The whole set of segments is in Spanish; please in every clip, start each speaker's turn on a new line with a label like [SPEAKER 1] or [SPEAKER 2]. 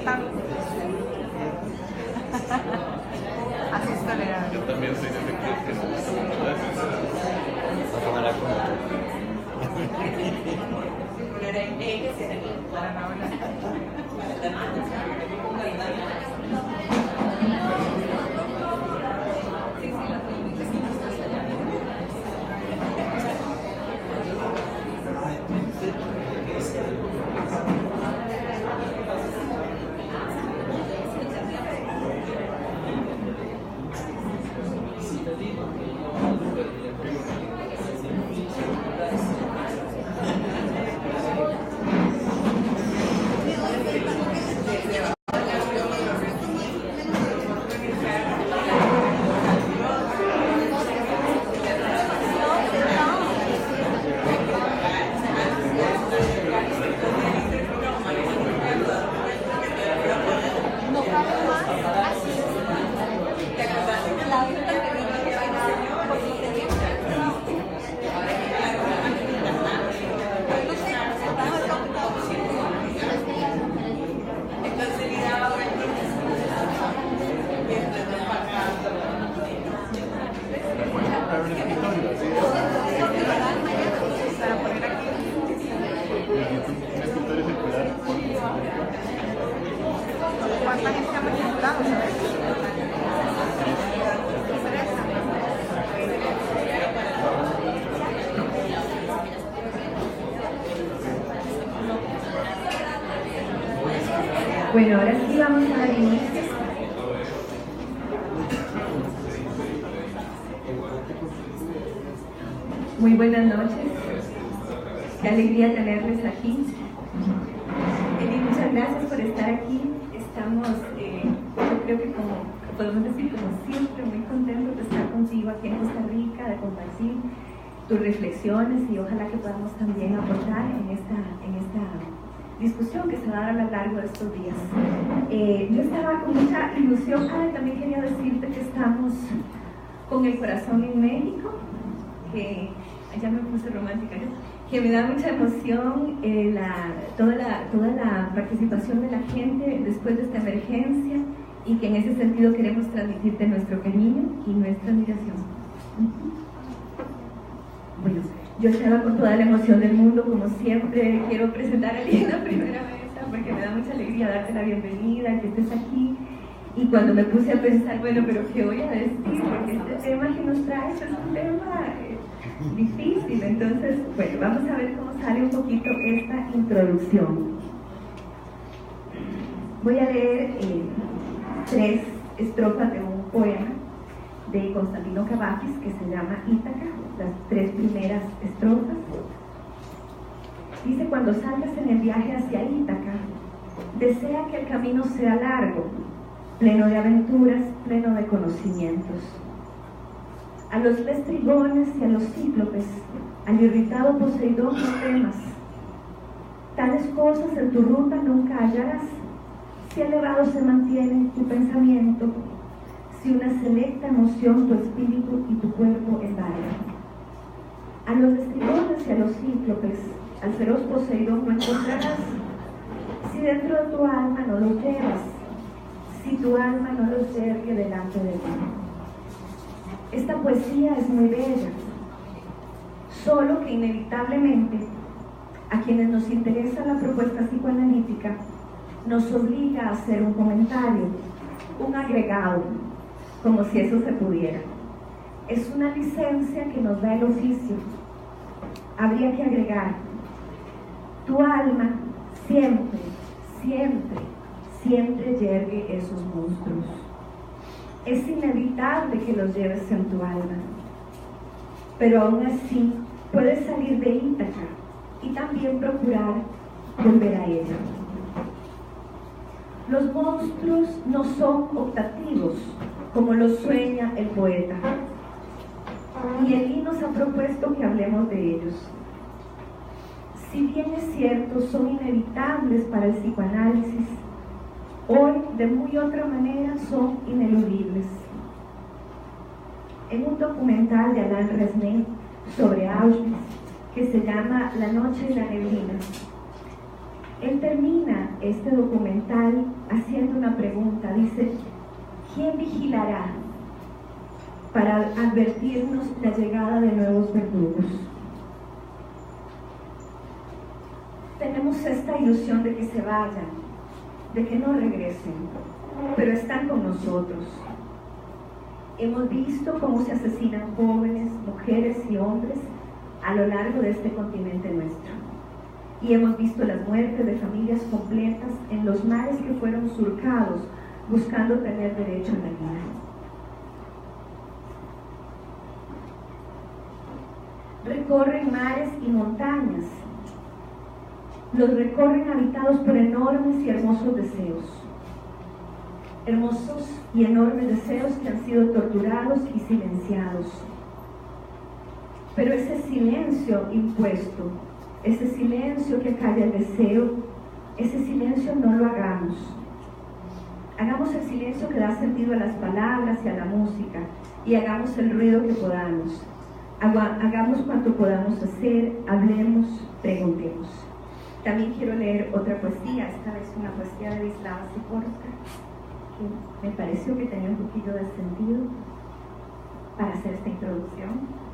[SPEAKER 1] están. Así es tolerable.
[SPEAKER 2] Yo también soy de efectivos que no gustan mucho.
[SPEAKER 3] Ojalá como tú.
[SPEAKER 1] ¿Cuánta gente ha matriculado, sabes?
[SPEAKER 4] Bueno, ahora sí vamos a dar inicio. Muy buenas noches. Qué alegría tenerles aquí. Y muchas gracias por estar aquí. Estamos, yo creo que como podemos decir, como siempre, muy contentos de estar contigo aquí en Costa Rica, de compartir tus reflexiones y ojalá que podamos también aportar en esta discusión que se va a dar a lo largo de estos días. Yo estaba con mucha ilusión, también quería decirte que estamos con el corazón en México, que ya me puse romántica, ¿no? Que me da mucha emoción toda la participación de la gente después de esta emergencia y que en ese sentido queremos transmitirte nuestro cariño y nuestra admiración. Bueno, yo estaba con toda la emoción del mundo, como siempre. Quiero presentar a Lina primera vez porque me da mucha alegría darte la bienvenida, que estés aquí. Y cuando me puse a pensar, bueno, pero ¿qué voy a decir? Porque este tema que nos traes es un tema difícil. Entonces, bueno, vamos a ver cómo sale un poquito esta introducción. Voy a leer 3 estrofas de un poema de Constantino Cavafis que se llama Ítaca, las 3 primeras estrofas. Dice: cuando salgas en el viaje hacia Ítaca, desea que el camino sea largo, pleno de aventuras, pleno de conocimientos. A los lestrigones y a los cíclopes, al irritado Poseidón no temas. Tales cosas en tu ruta nunca hallarás, si elevado se mantiene tu pensamiento, si una selecta emoción tu espíritu y tu cuerpo embarga. A los lestrigones y a los cíclopes, al feroz Poseidón no encontrarás, si dentro de tu alma no los llevas, si tu alma no los yergue delante de ti. Esta poesía es muy bella, solo que inevitablemente a quienes nos interesa la propuesta psicoanalítica nos obliga a hacer un comentario, un agregado, como si eso se pudiera. Es una licencia que nos da el oficio. Habría que agregar: tu alma siempre, siempre, siempre yergue esos monstruos. Es inevitable que los lleves en tu alma, pero aún así puedes salir de Ítaca y también procurar volver a ella. Los monstruos no son optativos como lo sueña el poeta, y Elí nos ha propuesto que hablemos de ellos. Si bien es cierto, son inevitables para el psicoanálisis, hoy de muy otra manera son ineludibles. En un documental de Alain Resnais sobre Auschwitz, que se llama La noche y la neblina, él termina este documental haciendo una pregunta. Dice, ¿quién vigilará para advertirnos la llegada de nuevos verdugos? Tenemos esta ilusión de que se vayan, de que no regresen, pero están con nosotros. Hemos visto cómo se asesinan jóvenes, mujeres y hombres a lo largo de este continente nuestro. Y hemos visto las muertes de familias completas en los mares que fueron surcados buscando tener derecho a la vida. Recorren mares y montañas. Los recorren habitados por enormes y hermosos deseos. Hermosos y enormes deseos que han sido torturados y silenciados. Pero ese silencio impuesto, ese silencio que calla el deseo, ese silencio no lo hagamos. Hagamos el silencio que da sentido a las palabras y a la música, y hagamos el ruido que podamos. Hagamos cuanto podamos hacer, hablemos, preguntemos. También quiero leer otra poesía, esta vez una poesía de Wisława Szymborska, que me pareció que tenía un poquito de sentido para hacer esta introducción.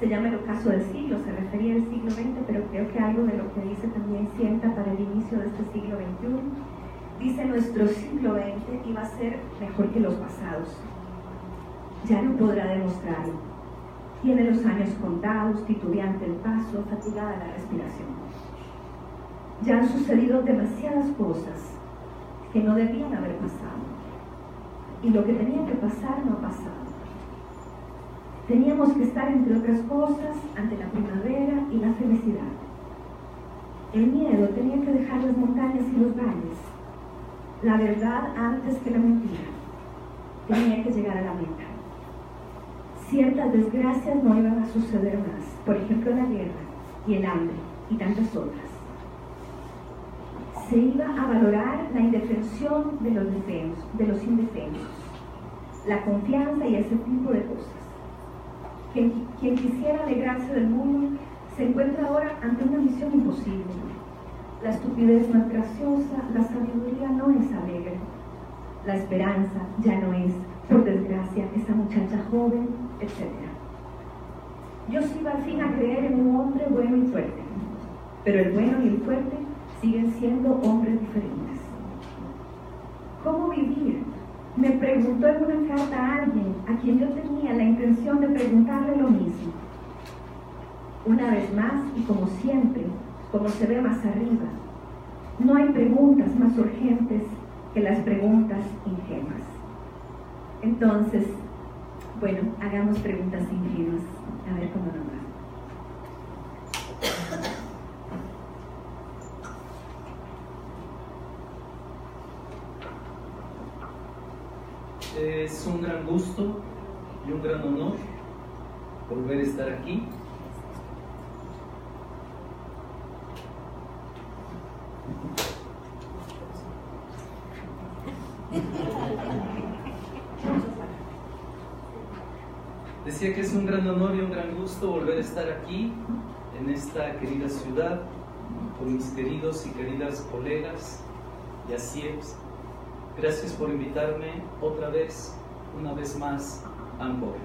[SPEAKER 4] Se llama El ocaso del siglo, se refería al siglo XX, pero creo que algo de lo que dice también sienta para el inicio de este siglo XXI. Dice, nuestro siglo XX iba a ser mejor que los pasados. Ya no podrá demostrarlo. Tiene los años contados, titubeante el paso, fatigada la respiración. Ya han sucedido demasiadas cosas que no debían haber pasado. Y lo que tenía que pasar no ha pasado. Teníamos que estar, entre otras cosas, ante la primavera y la felicidad. El miedo tenía que dejar las montañas y los valles. La verdad antes que la mentira. Tenía que llegar a la meta. Ciertas desgracias no iban a suceder más. Por ejemplo, la guerra y el hambre y tantas otras. Se iba a valorar la indefensión de los indefensos, la confianza y ese tipo de cosas. Quien quisiera alegrarse del mundo se encuentra ahora ante una misión imposible. La estupidez no es graciosa, la sabiduría no es alegre, la esperanza ya no es, por desgracia, esa muchacha joven, etc. Yo sí iba al fin a creer en un hombre bueno y fuerte, pero el bueno y el fuerte siguen siendo hombres diferentes. ¿Cómo vivir? Me preguntó en una carta a alguien a quien yo tenía la intención de preguntarle lo mismo. Una vez más, y como siempre, como se ve más arriba, no hay preguntas más urgentes que las preguntas ingenuas. Entonces, bueno, hagamos preguntas ingenuas, a ver cómo nos va.
[SPEAKER 5] Es un gran gusto y un gran honor volver a estar aquí. Decía que es un gran honor y un gran gusto volver a estar aquí, en esta querida ciudad, con mis queridos y queridas colegas y asieps. Gracias por invitarme otra vez, una vez más, a Angkor.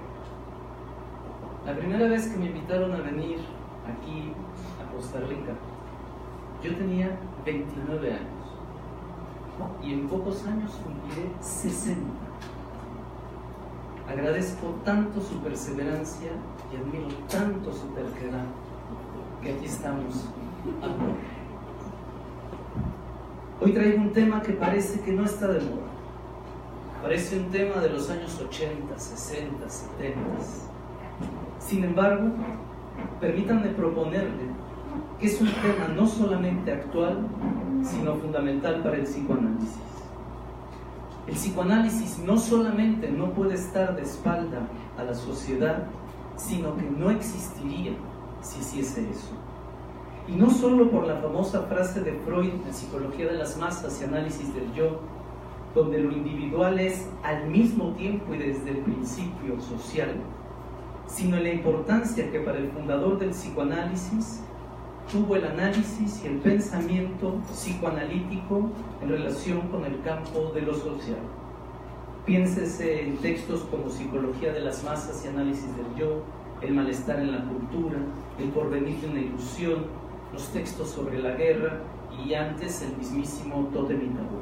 [SPEAKER 5] La primera vez que me invitaron a venir aquí, a Costa Rica, yo tenía 29 años. Y en pocos años cumpliré 60. Agradezco tanto su perseverancia y admiro tanto su terquedad, que aquí estamos, Angkor. Hoy traigo un tema que parece que no está de moda. Parece un tema de los años 80, 60, 70. Sin embargo, permítanme proponerle que es un tema no solamente actual, sino fundamental para el psicoanálisis. El psicoanálisis no solamente no puede estar de espalda a la sociedad, sino que no existiría si hiciese eso. Y no solo por la famosa frase de Freud en Psicología de las Masas y Análisis del Yo, donde lo individual es al mismo tiempo y desde el principio social, sino en la importancia que para el fundador del psicoanálisis tuvo el análisis y el pensamiento psicoanalítico en relación con el campo de lo social. Piénsese en textos como Psicología de las masas y análisis del yo, El malestar en la cultura, El porvenir de una ilusión, los textos sobre la guerra y antes el mismísimo Tótem y Tabú.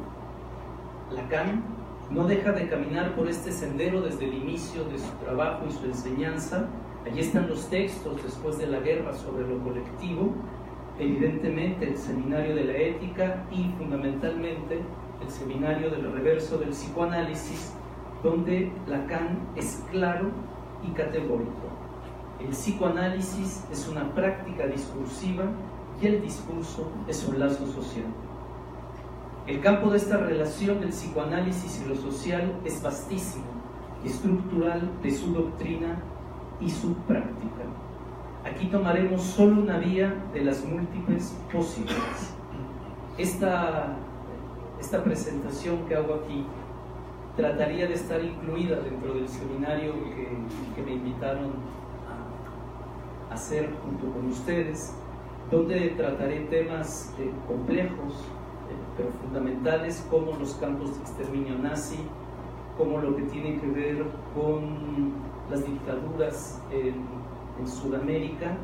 [SPEAKER 5] Lacan no deja de caminar por este sendero desde el inicio de su trabajo y su enseñanza. Allí están los textos después de la guerra sobre lo colectivo, evidentemente el seminario de la ética y fundamentalmente el seminario del reverso del psicoanálisis, donde Lacan es claro y categórico. El psicoanálisis es una práctica discursiva y el discurso es un lazo social. El campo de esta relación del psicoanálisis y lo social es vastísimo, estructural de su doctrina y su práctica. Aquí tomaremos solo una vía de las múltiples posibles. Esta presentación que hago aquí trataría de estar incluida dentro del seminario que me invitaron a hacer junto con ustedes, donde trataré temas complejos, pero fundamentales, como los campos de exterminio nazi, como lo que tiene que ver con las dictaduras en Sudamérica,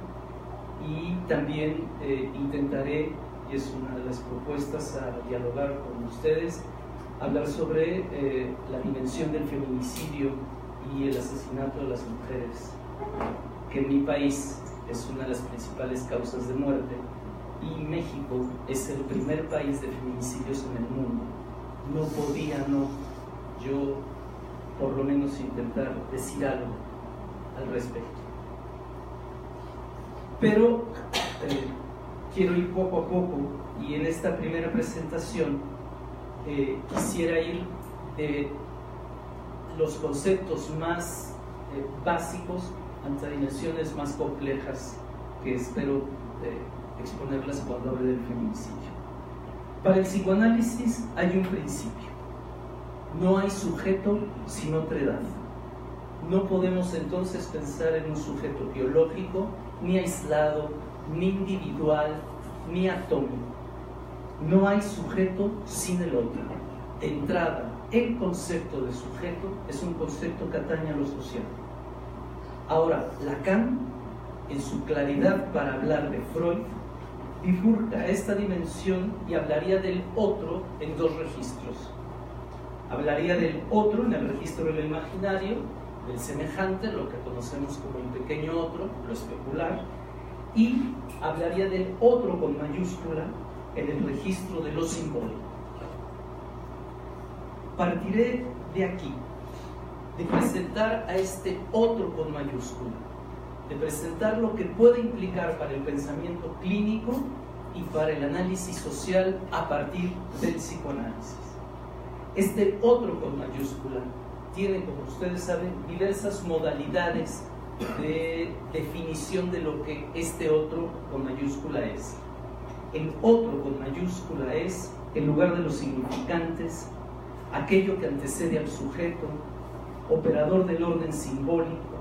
[SPEAKER 5] y también intentaré, y es una de las propuestas a dialogar con ustedes, hablar sobre la dimensión del feminicidio y el asesinato de las mujeres, que en mi país es una de las principales causas de muerte, y México es el primer país de feminicidios en el mundo. No podía yo por lo menos intentar decir algo al respecto. Pero quiero ir poco a poco, y en esta primera presentación quisiera ir de los conceptos más básicos hasta dimensiones más complejas que espero exponerlas cuando hable del feminicidio. Para el psicoanálisis hay un principio: no hay sujeto sin otra edad. No podemos entonces pensar en un sujeto biológico, ni aislado, ni individual, ni atómico. No hay sujeto sin el otro. De entrada, el concepto de sujeto es un concepto que atañe a lo social. Ahora, Lacan, en su claridad para hablar de Freud, bifurca esta dimensión y hablaría del otro en dos registros. Hablaría del otro en el registro del imaginario, del semejante, lo que conocemos como el pequeño otro, lo especular, y hablaría del otro con mayúscula en el registro de lo simbólico. Partiré de aquí, de presentar a este otro con mayúscula, de presentar lo que puede implicar para el pensamiento clínico y para el análisis social a partir del psicoanálisis. Este otro con mayúscula tiene, como ustedes saben, diversas modalidades de definición de lo que este otro con mayúscula es. El otro con mayúscula es el lugar de los significantes, aquello que antecede al sujeto, operador del orden simbólico,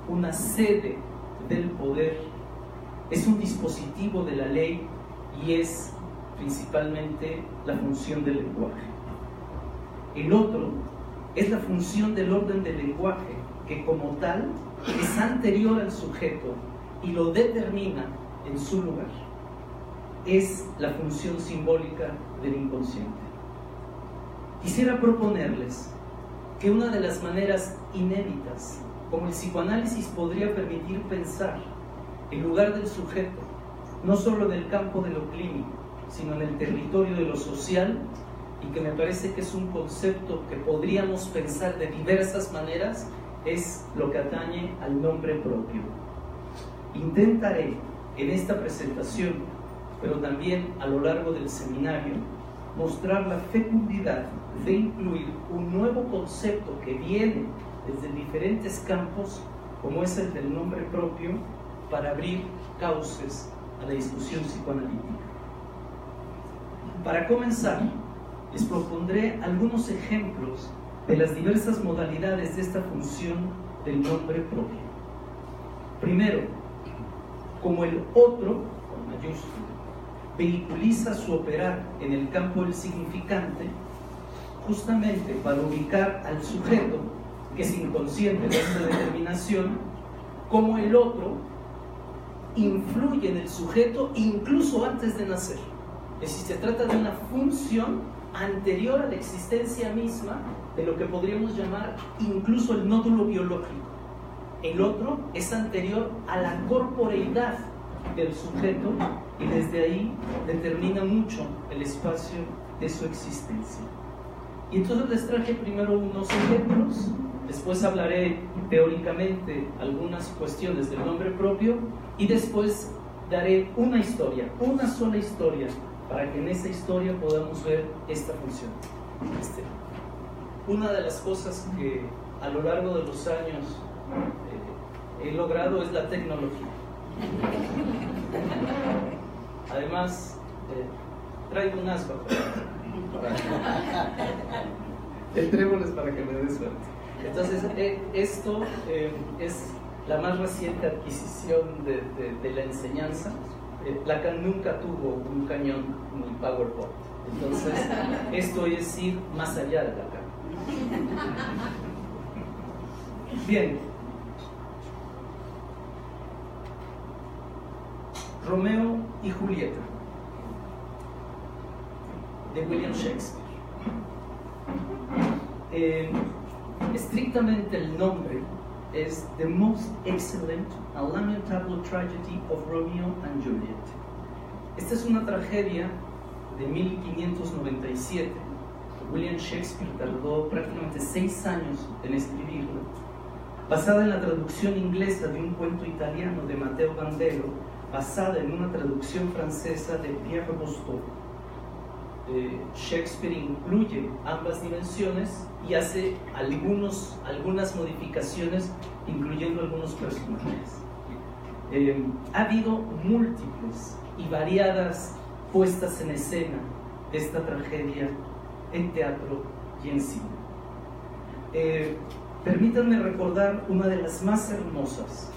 [SPEAKER 5] una sede del poder, es un dispositivo de la ley y es principalmente la función del lenguaje. El otro es la función del orden del lenguaje, que como tal es anterior al sujeto y lo determina en su lugar. Es la función simbólica del inconsciente. Quisiera proponerles que una de las maneras inéditas como el psicoanálisis podría permitir pensar el lugar del sujeto, no solo en el campo de lo clínico, sino en el territorio de lo social, y que me parece que es un concepto que podríamos pensar de diversas maneras, es lo que atañe al nombre propio. Intentaré en esta presentación, pero también a lo largo del seminario, mostrar la fecundidad de incluir un nuevo concepto que viene desde diferentes campos, como es el del nombre propio, para abrir cauces a la discusión psicoanalítica. Para comenzar, les propondré algunos ejemplos de las diversas modalidades de esta función del nombre propio. Primero, como el otro, con mayúscula, vehiculiza su operar en el campo del significante justamente para ubicar al sujeto, que es inconsciente de esta determinación, como el otro influye en el sujeto incluso antes de nacer. Es decir, se trata de una función anterior a la existencia misma de lo que podríamos llamar incluso el nódulo biológico. El otro es anterior a la corporeidad del sujeto y desde ahí determina mucho el espacio de su existencia. Y entonces les traje primero unos ejemplos, después hablaré teóricamente algunas cuestiones del nombre propio y después daré una historia, una sola historia, para que en esa historia podamos ver esta función. Una de las cosas que a lo largo de los años he logrado es la tecnología. Además, traigo un aspa el trébol es para que me dé suerte. Entonces, esto es la más reciente adquisición de la enseñanza. Lacan nunca tuvo un cañón muy PowerPoint. Entonces, esto es ir más allá de Lacan. Bien. Romeo y Julieta, de William Shakespeare. Estrictamente el nombre es The Most Excellent and Lamentable Tragedy of Romeo and Juliet. Esta es una tragedia de 1597. William Shakespeare tardó prácticamente 6 años en escribirla, basada en la traducción inglesa de un cuento italiano de Matteo Bandello, basada en una traducción francesa de Pierre Boston. Shakespeare incluye ambas dimensiones y hace algunas modificaciones, incluyendo algunos personajes. Ha habido múltiples y variadas puestas en escena de esta tragedia en teatro y en cine. Permítanme recordar una de las más hermosas,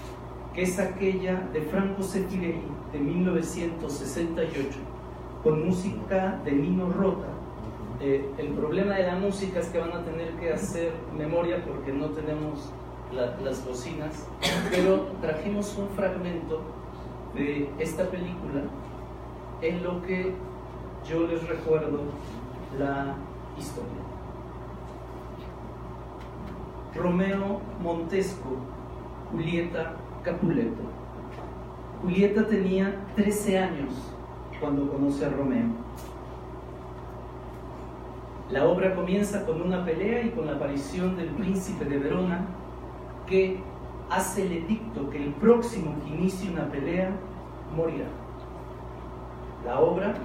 [SPEAKER 5] que es aquella de Franco Zeffirelli de 1968, con música de Nino Rota. El problema de la música es que van a tener que hacer memoria porque no tenemos las bocinas, pero trajimos un fragmento de esta película en lo que yo les recuerdo la historia. Romeo Montesco, Julieta Capuleto. Julieta tenía 13 años cuando conoce a Romeo. La obra comienza con una pelea y con la aparición del príncipe de Verona, que hace el edicto que el próximo que inicie una pelea morirá. La obra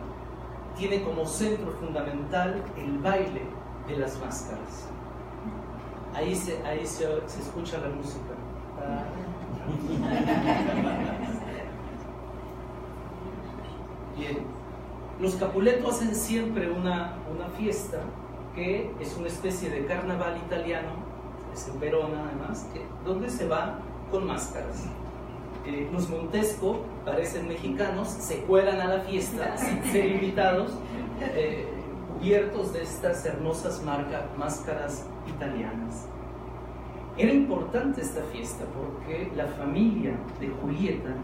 [SPEAKER 5] tiene como centro fundamental el baile de las máscaras. Ahí se escucha la música. Bien, los Capuleto hacen siempre una fiesta que es una especie de carnaval italiano, es en Verona además, donde se va con máscaras. Los Montesco parecen mexicanos, se cuelan a la fiesta sin ser invitados, cubiertos de estas hermosas máscaras italianas. Era importante esta fiesta porque la familia de Julieta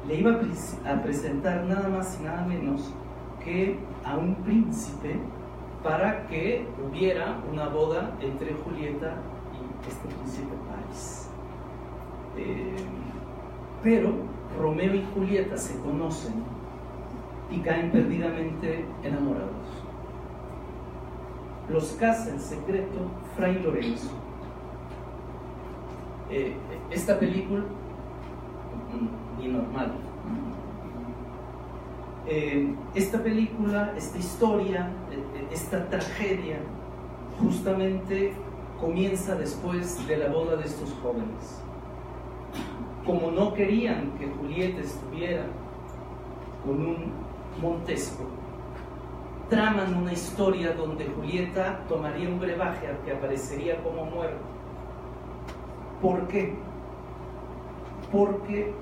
[SPEAKER 5] le iba a presentar nada más y nada menos que a un príncipe para que hubiera una boda entre Julieta y este príncipe Paris. Pero Romeo y Julieta se conocen y caen perdidamente enamorados. Los casa en secreto Fray Lorenzo. Esta película, ni normal. Esta película, esta historia, esta tragedia, justamente comienza después de la boda de estos jóvenes. Como no querían que Julieta estuviera con un Montesco, traman una historia donde Julieta tomaría un brebaje al que aparecería como muerto. ¿Por qué? Porque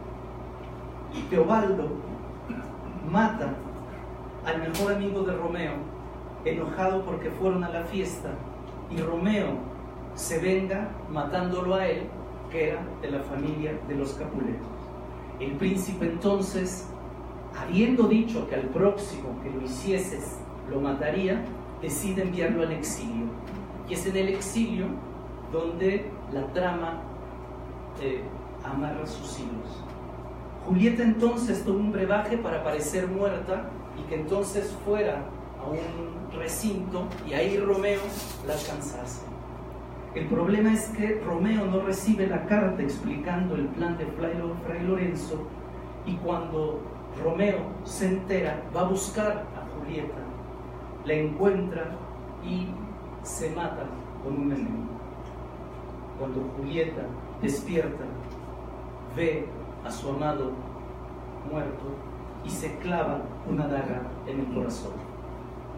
[SPEAKER 5] Teobaldo mata al mejor amigo de Romeo, enojado porque fueron a la fiesta, y Romeo se venga matándolo a él, que era de la familia de los Capuletos. El príncipe entonces, habiendo dicho que al próximo que lo hicieses lo mataría, decide enviarlo al exilio. Y es en el exilio donde la trama amarra sus hilos. Julieta entonces tomó un brebaje para parecer muerta y que entonces fuera a un recinto y ahí Romeo la alcanzase. El problema es que Romeo no recibe la carta explicando el plan de Fray Lorenzo, y cuando Romeo se entera va a buscar a Julieta, la encuentra y se mata con un veneno. Cuando Julieta despierta, ve a su amado muerto y se clava una daga en el corazón.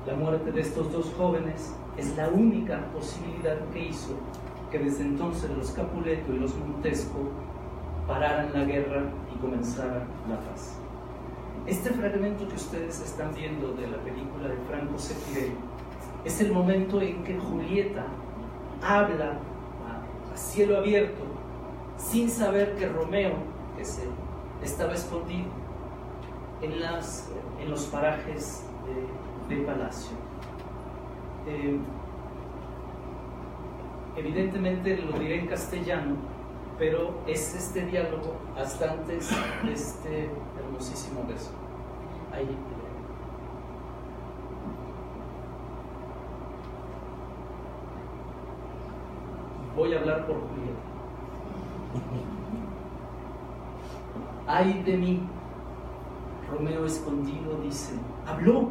[SPEAKER 5] La muerte de estos dos jóvenes es la única posibilidad que hizo que desde entonces los Capuleto y los Montesco pararan la guerra y comenzara la paz. Este fragmento que ustedes están viendo de la película de Franco Zeffirelli es el momento en que Julieta habla a cielo abierto sin saber que Romeo, estaba escondido en los parajes de palacio. Evidentemente lo diré en castellano, pero es este diálogo hasta antes de este hermosísimo verso. Ahí. Voy a hablar por Julieta. Ay de mí, Romeo escondido dice, habló,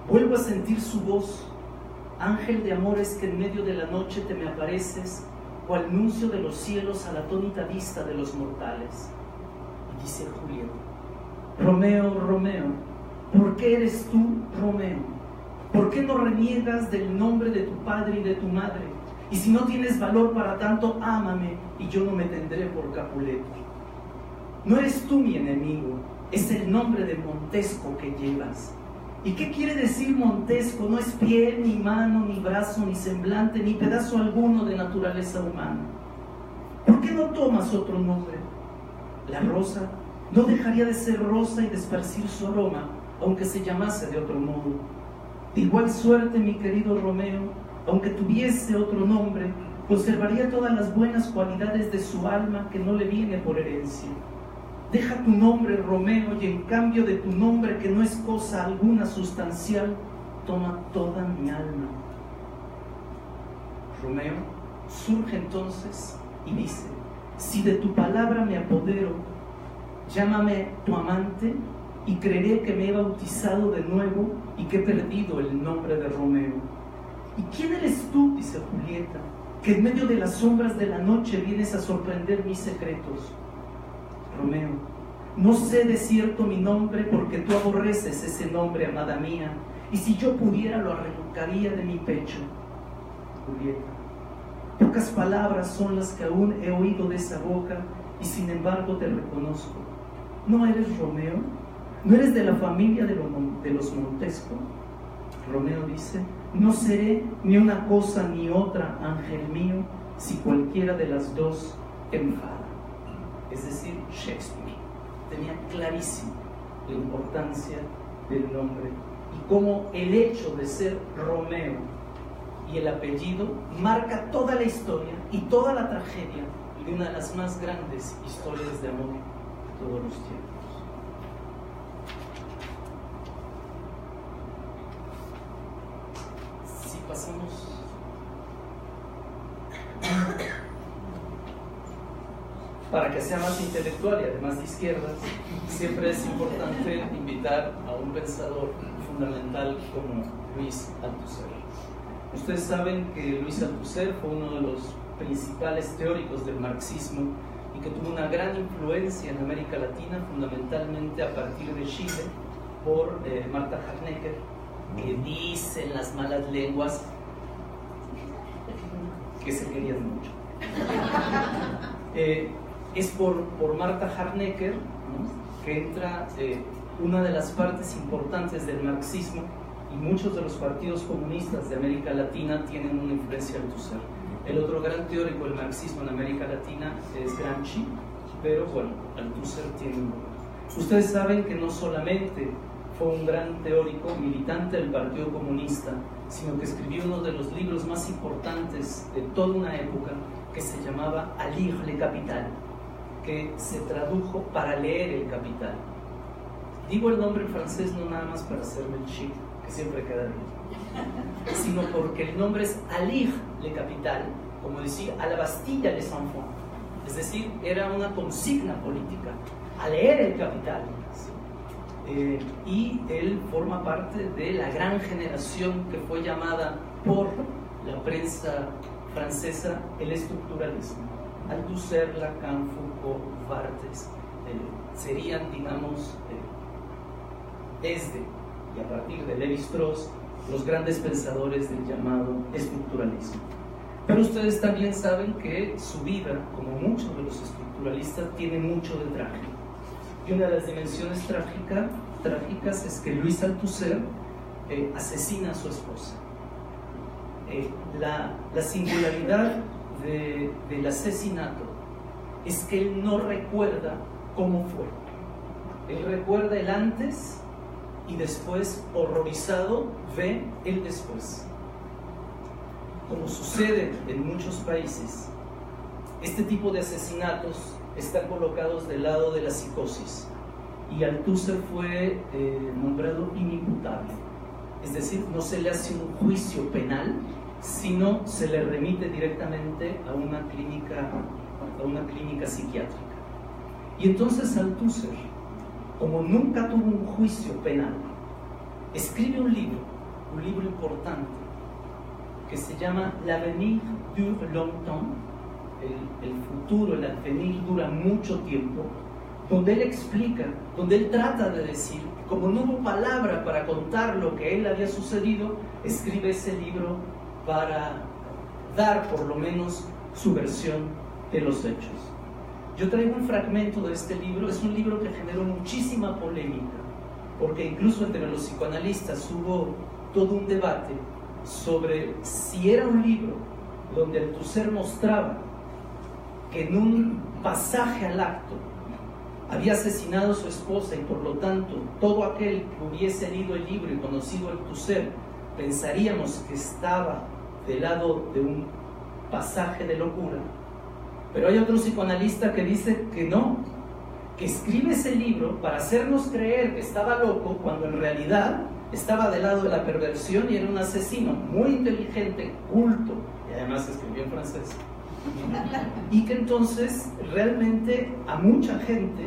[SPEAKER 5] vuelvo a sentir su voz, ángel de amores que en medio de la noche te me apareces, cual nuncio de los cielos a la atónita vista de los mortales. Y dice Julieta, Romeo, Romeo, ¿por qué eres tú, Romeo? ¿Por qué no reniegas del nombre de tu padre y de tu madre? Y si no tienes valor para tanto, ámame y yo no me tendré por Capuleto. No eres tú mi enemigo, es el nombre de Montesco que llevas. ¿Y qué quiere decir Montesco? No es pie, ni mano, ni brazo, ni semblante, ni pedazo alguno de naturaleza humana. ¿Por qué no tomas otro nombre? La rosa no dejaría de ser rosa y de esparcir su aroma, aunque se llamase de otro modo. De igual suerte, mi querido Romeo, aunque tuviese otro nombre, conservaría todas las buenas cualidades de su alma que no le viene por herencia. Deja tu nombre, Romeo, y en cambio de tu nombre, que no es cosa alguna sustancial, toma toda mi alma. Romeo surge entonces y dice, si de tu palabra me apodero, llámame tu amante y creeré que me he bautizado de nuevo y que he perdido el nombre de Romeo. ¿Y quién eres tú, dice Julieta, que en medio de las sombras de la noche vienes a sorprender mis secretos? Romeo, no sé de cierto mi nombre porque tú aborreces ese nombre, amada mía, y si yo pudiera lo arrancaría de mi pecho. Julieta, pocas palabras son las que aún he oído de esa boca y sin embargo te reconozco. ¿No eres Romeo? ¿No eres de la familia de los Montesco? Romeo dice, no seré ni una cosa ni otra, ángel mío, si cualquiera de las dos enfada. Es decir, Shakespeare tenía clarísimo la importancia del nombre y cómo el hecho de ser Romeo y el apellido marca toda la historia y toda la tragedia de una de las más grandes historias de amor de todos los tiempos. Si pasamos para que sea más intelectual y además de izquierdas, siempre es importante invitar a un pensador fundamental como Luis Althusser. Ustedes saben que Luis Althusser fue uno de los principales teóricos del marxismo y que tuvo una gran influencia en América Latina, fundamentalmente a partir de Chile, por Marta Harnecker, que dicen las malas lenguas que se querían mucho. Es por Marta Harnecker, ¿no?, que entra una de las partes importantes del marxismo, y muchos de los partidos comunistas de América Latina tienen una influencia de Althusser. El otro gran teórico del marxismo en América Latina es Gramsci, pero bueno, Althusser tiene un lugar. Ustedes saben que no solamente fue un gran teórico, militante del Partido Comunista, sino que escribió uno de los libros más importantes de toda una época, que se llamaba A lire le Capital, que se tradujo para leer el Capital. Digo el nombre en francés no nada más para hacerme el chic, que siempre queda bien, sino porque el nombre es A lire le Capital, como decir a la Bastilla les enfants, es decir, era una consigna política, a leer el Capital. Y él forma parte de la gran generación que fue llamada por la prensa francesa el estructuralismo. Althusser, Lacan, Foucault, Barthes serían, digamos, desde y a partir de Lévi-Strauss los grandes pensadores del llamado estructuralismo. Pero ustedes también saben que su vida, como muchos de los estructuralistas, tiene mucho de trágico. Y una de las dimensiones trágicas es que Louis Althusser asesina a su esposa. La singularidad del asesinato es que él no recuerda cómo fue. Él recuerda el antes y después, horrorizado, ve el después. Como sucede en muchos países, este tipo de asesinatos están colocados del lado de la psicosis, y Althusser fue nombrado inimputable, es decir, no se le hace un juicio penal, sino se le remite directamente a una clínica psiquiátrica. Y entonces Althusser, como nunca tuvo un juicio penal, escribe un libro importante que se llama L'avenir dure longtemps, el futuro, el avenir dura mucho tiempo, donde él explica, donde él trata de decir, como no hubo palabra para contar lo que él había sucedido, escribe ese libro para dar por lo menos su versión de los hechos. Yo traigo un fragmento de este libro, es un libro que generó muchísima polémica, porque incluso entre los psicoanalistas hubo todo un debate sobre si era un libro donde Althusser mostraba que en un pasaje al acto había asesinado a su esposa, y por lo tanto todo aquel que hubiese leído el libro y conocido a Althusser pensaríamos que estaba del lado de un pasaje de locura. Pero hay otro psicoanalista que dice que no, que escribe ese libro para hacernos creer que estaba loco, cuando en realidad estaba del lado de la perversión y era un asesino muy inteligente, culto, y además escribió en francés. Y que entonces realmente a mucha gente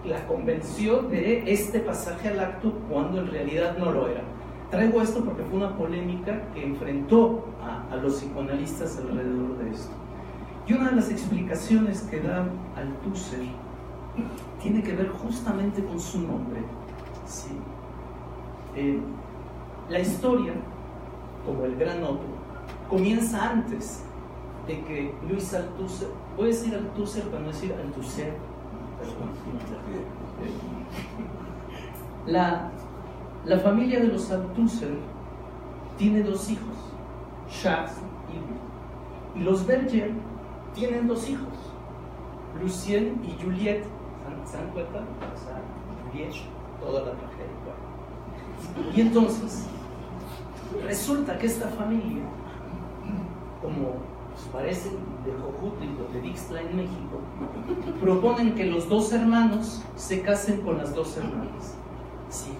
[SPEAKER 5] la convenció de este pasaje al acto, cuando en realidad no lo era. Traigo esto porque fue una polémica que enfrentó a los psicoanalistas alrededor de esto. Y una de las explicaciones que da Althusser tiene que ver justamente con su nombre. ¿Sí? La historia, como el gran Otto, comienza antes de que Louis Althusser, voy a decir Althusser para no decir Althusser, la familia de los Althusser tiene dos hijos, Charles y Louis, y los Berger tienen dos hijos, Lucien y Juliette. ¿Se dan cuenta? O sea, Juliette, toda la tragedia. Y entonces resulta que esta familia, como parecen de Jojutla y de Dixtla en México, proponen que los dos hermanos se casen con las dos hermanas. Sí.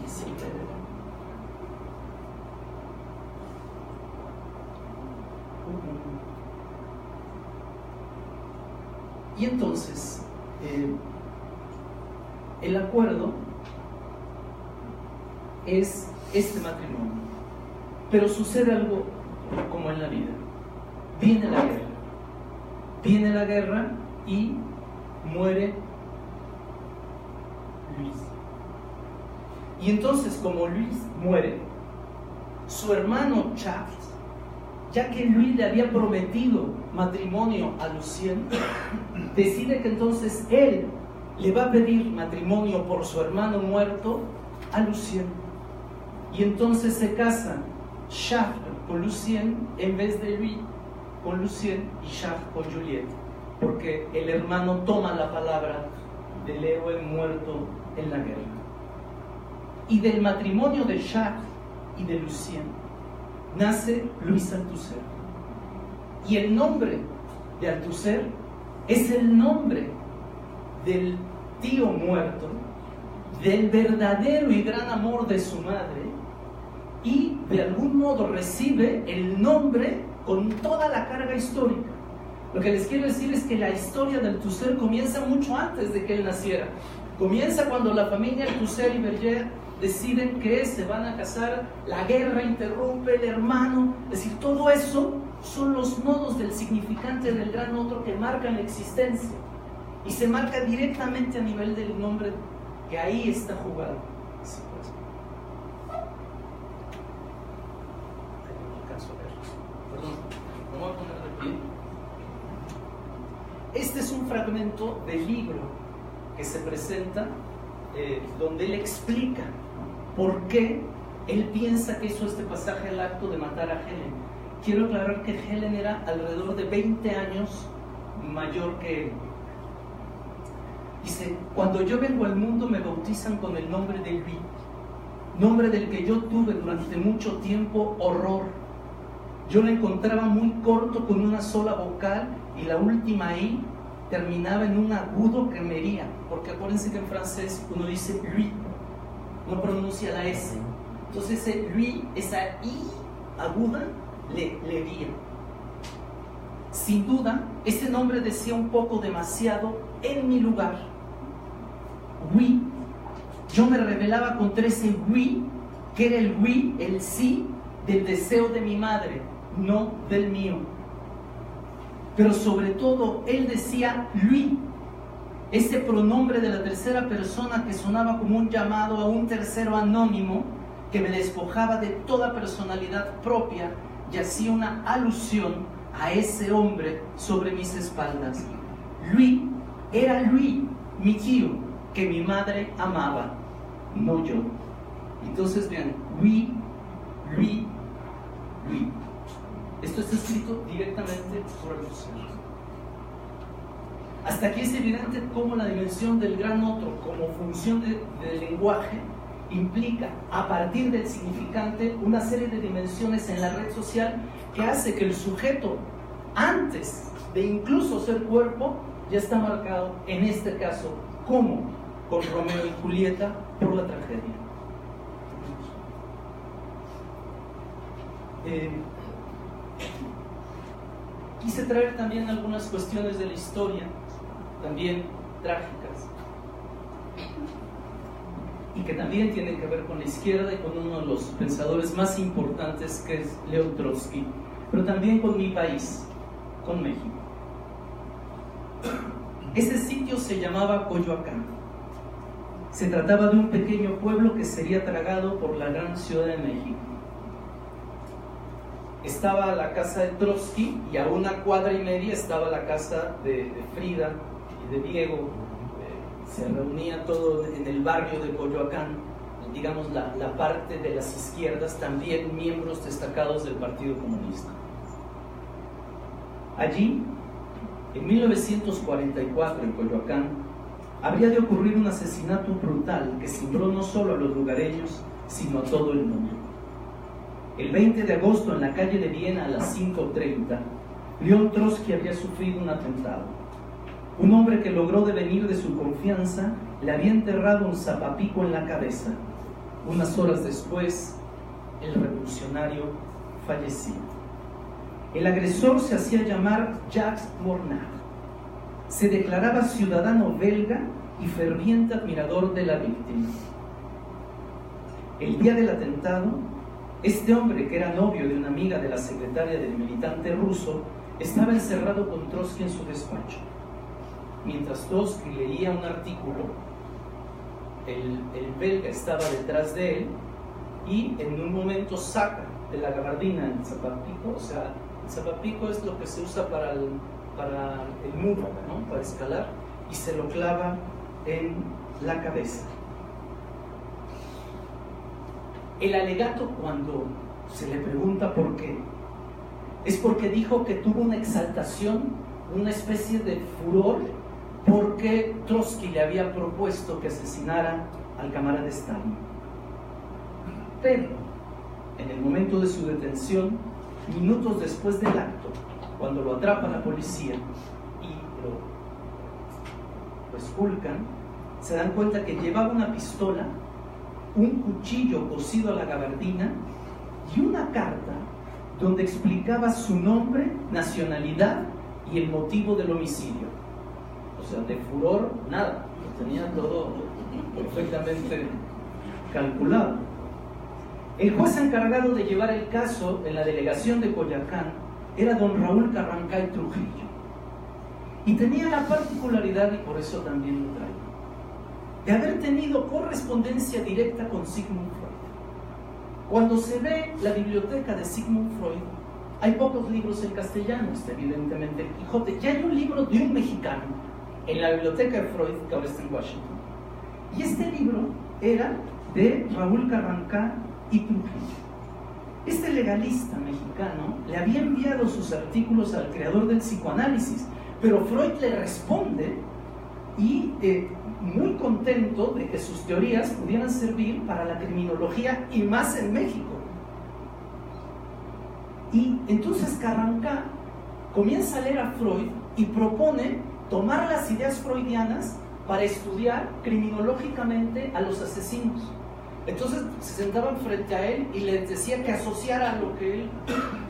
[SPEAKER 5] Y entonces el acuerdo es este matrimonio, pero sucede algo como en la vida. Viene la guerra y muere Luis. Y entonces, como Luis muere, su hermano Charles, ya que Luis le había prometido matrimonio a Lucien, decide que entonces él le va a pedir matrimonio por su hermano muerto a Lucien. Y entonces se casan Charles con Lucien en vez de Louis con Lucien y Charles con Juliette, porque el hermano toma la palabra del héroe muerto en la guerra. Y del matrimonio de Charles y de Lucien nace Louis Althusser. Y el nombre de Althusser es el nombre del tío muerto, del verdadero y gran amor de su madre, y de algún modo recibe el nombre con toda la carga histórica. Lo que les quiero decir es que la historia de Althusser comienza mucho antes de que él naciera. Comienza cuando la familia Althusser y Berger deciden que se van a casar, la guerra interrumpe, el hermano, es decir, todo eso son los nodos del significante del gran otro que marcan la existencia. Y se marca directamente a nivel del nombre que ahí está jugado. Sí, pues. No alcanzo a ver. Perdón, me voy a poner de pie. Este es un fragmento del libro que se presenta donde él explica por qué él piensa que hizo este pasaje al acto de matar a Helen. Quiero aclarar que Helen era alrededor de 20 años mayor que él. Dice, cuando yo vengo al mundo me bautizan con el nombre de Louis, nombre del que yo tuve durante mucho tiempo horror. Yo lo encontraba muy corto con una sola vocal y la última I terminaba en un agudo que me hería, porque acuérdense que en francés uno dice lui, no pronuncia la S. Entonces ese lui, esa I aguda, le hería. Sin duda, ese nombre decía un poco demasiado en mi lugar. Oui, yo me rebelaba contra ese oui, que era el oui, el sí, del deseo de mi madre, no del mío. Pero sobre todo, él decía lui, ese pronombre de la tercera persona que sonaba como un llamado a un tercero anónimo que me despojaba de toda personalidad propia y hacía una alusión a ese hombre sobre mis espaldas. Lui era Louis, mi tío, que mi madre amaba, no yo. Entonces vean, Louis. Esto está escrito directamente por Althusser. Hasta aquí es evidente cómo la dimensión del gran otro como función del lenguaje implica, a partir del significante, una serie de dimensiones en la red social que hace que el sujeto, antes de incluso ser cuerpo, ya está marcado, en este caso, como con Romeo y Julieta, por la tragedia. Quise traer también algunas cuestiones de la historia, también trágicas, y que también tienen que ver con la izquierda y con uno de los pensadores más importantes, que es León Trotsky, pero también con mi país, con México. Ese sitio se llamaba Coyoacán. Se trataba de un pequeño pueblo que sería tragado por la gran Ciudad de México. Estaba la casa de Trotsky y a una cuadra y media estaba la casa de Frida y de Diego. Se reunía todo en el barrio de Coyoacán, digamos la parte de las izquierdas, también miembros destacados del Partido Comunista. Allí, en 1944, en Coyoacán, habría de ocurrir un asesinato brutal que cimbró no solo a los lugareños, sino a todo el mundo. El 20 de agosto, en la calle de Viena, a las 5:30, León Trotsky había sufrido un atentado. Un hombre que logró devenir de su confianza le había enterrado un zapapico en la cabeza. Unas horas después, el revolucionario fallecía. El agresor se hacía llamar Jacques Mornard. Se declaraba ciudadano belga y ferviente admirador de la víctima. El día del atentado, este hombre, que era novio de una amiga de la secretaria del militante ruso, estaba encerrado con Trotsky en su despacho. Mientras Trotsky leía un artículo, el belga estaba detrás de él y en un momento saca de la gabardina el zapapico. O sea, el zapapico es lo que se usa para el muro, ¿no? Para escalar, y se lo clava en la cabeza. El alegato, cuando se le pregunta por qué, es porque dijo que tuvo una exaltación, una especie de furor, porque Trotsky le había propuesto que asesinara al camarada Stalin. Pero, en el momento de su detención, minutos después del acto, cuando lo atrapa la policía y lo esculcan, se dan cuenta que llevaba una pistola, un cuchillo cosido a la gabardina y una carta donde explicaba su nombre, nacionalidad y el motivo del homicidio. O sea, de furor, nada, lo tenía todo perfectamente calculado. El juez encargado de llevar el caso en la delegación de Coyoacán era don Raúl Carrancá y Trujillo, y tenía la particularidad, y por eso también lo traigo, de haber tenido correspondencia directa con Sigmund Freud. Cuando se ve la biblioteca de Sigmund Freud, hay pocos libros en castellano, evidentemente el Quijote, y hay un libro de un mexicano en la biblioteca de Freud, que ahora está en Washington, y este libro era de Raúl Carrancá y Trujillo. Este legalista mexicano le había enviado sus artículos al creador del psicoanálisis, pero Freud le responde y muy contento de que sus teorías pudieran servir para la criminología y más en México. Y entonces Carrancá comienza a leer a Freud y propone tomar las ideas freudianas para estudiar criminológicamente a los asesinos. Entonces se sentaban frente a él y le decía que asociara lo que él...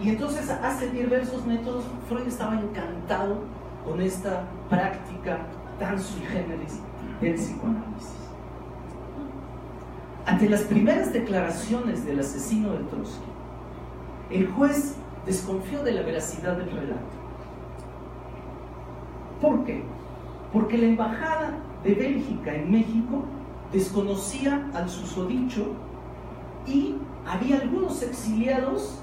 [SPEAKER 5] Y entonces hace diversos métodos. Freud estaba encantado con esta práctica tan sui generis del psicoanálisis. Ante las primeras declaraciones del asesino de Trotsky, el juez desconfió de la veracidad del relato. ¿Por qué? Porque la embajada de Bélgica en México desconocía al susodicho y había algunos exiliados,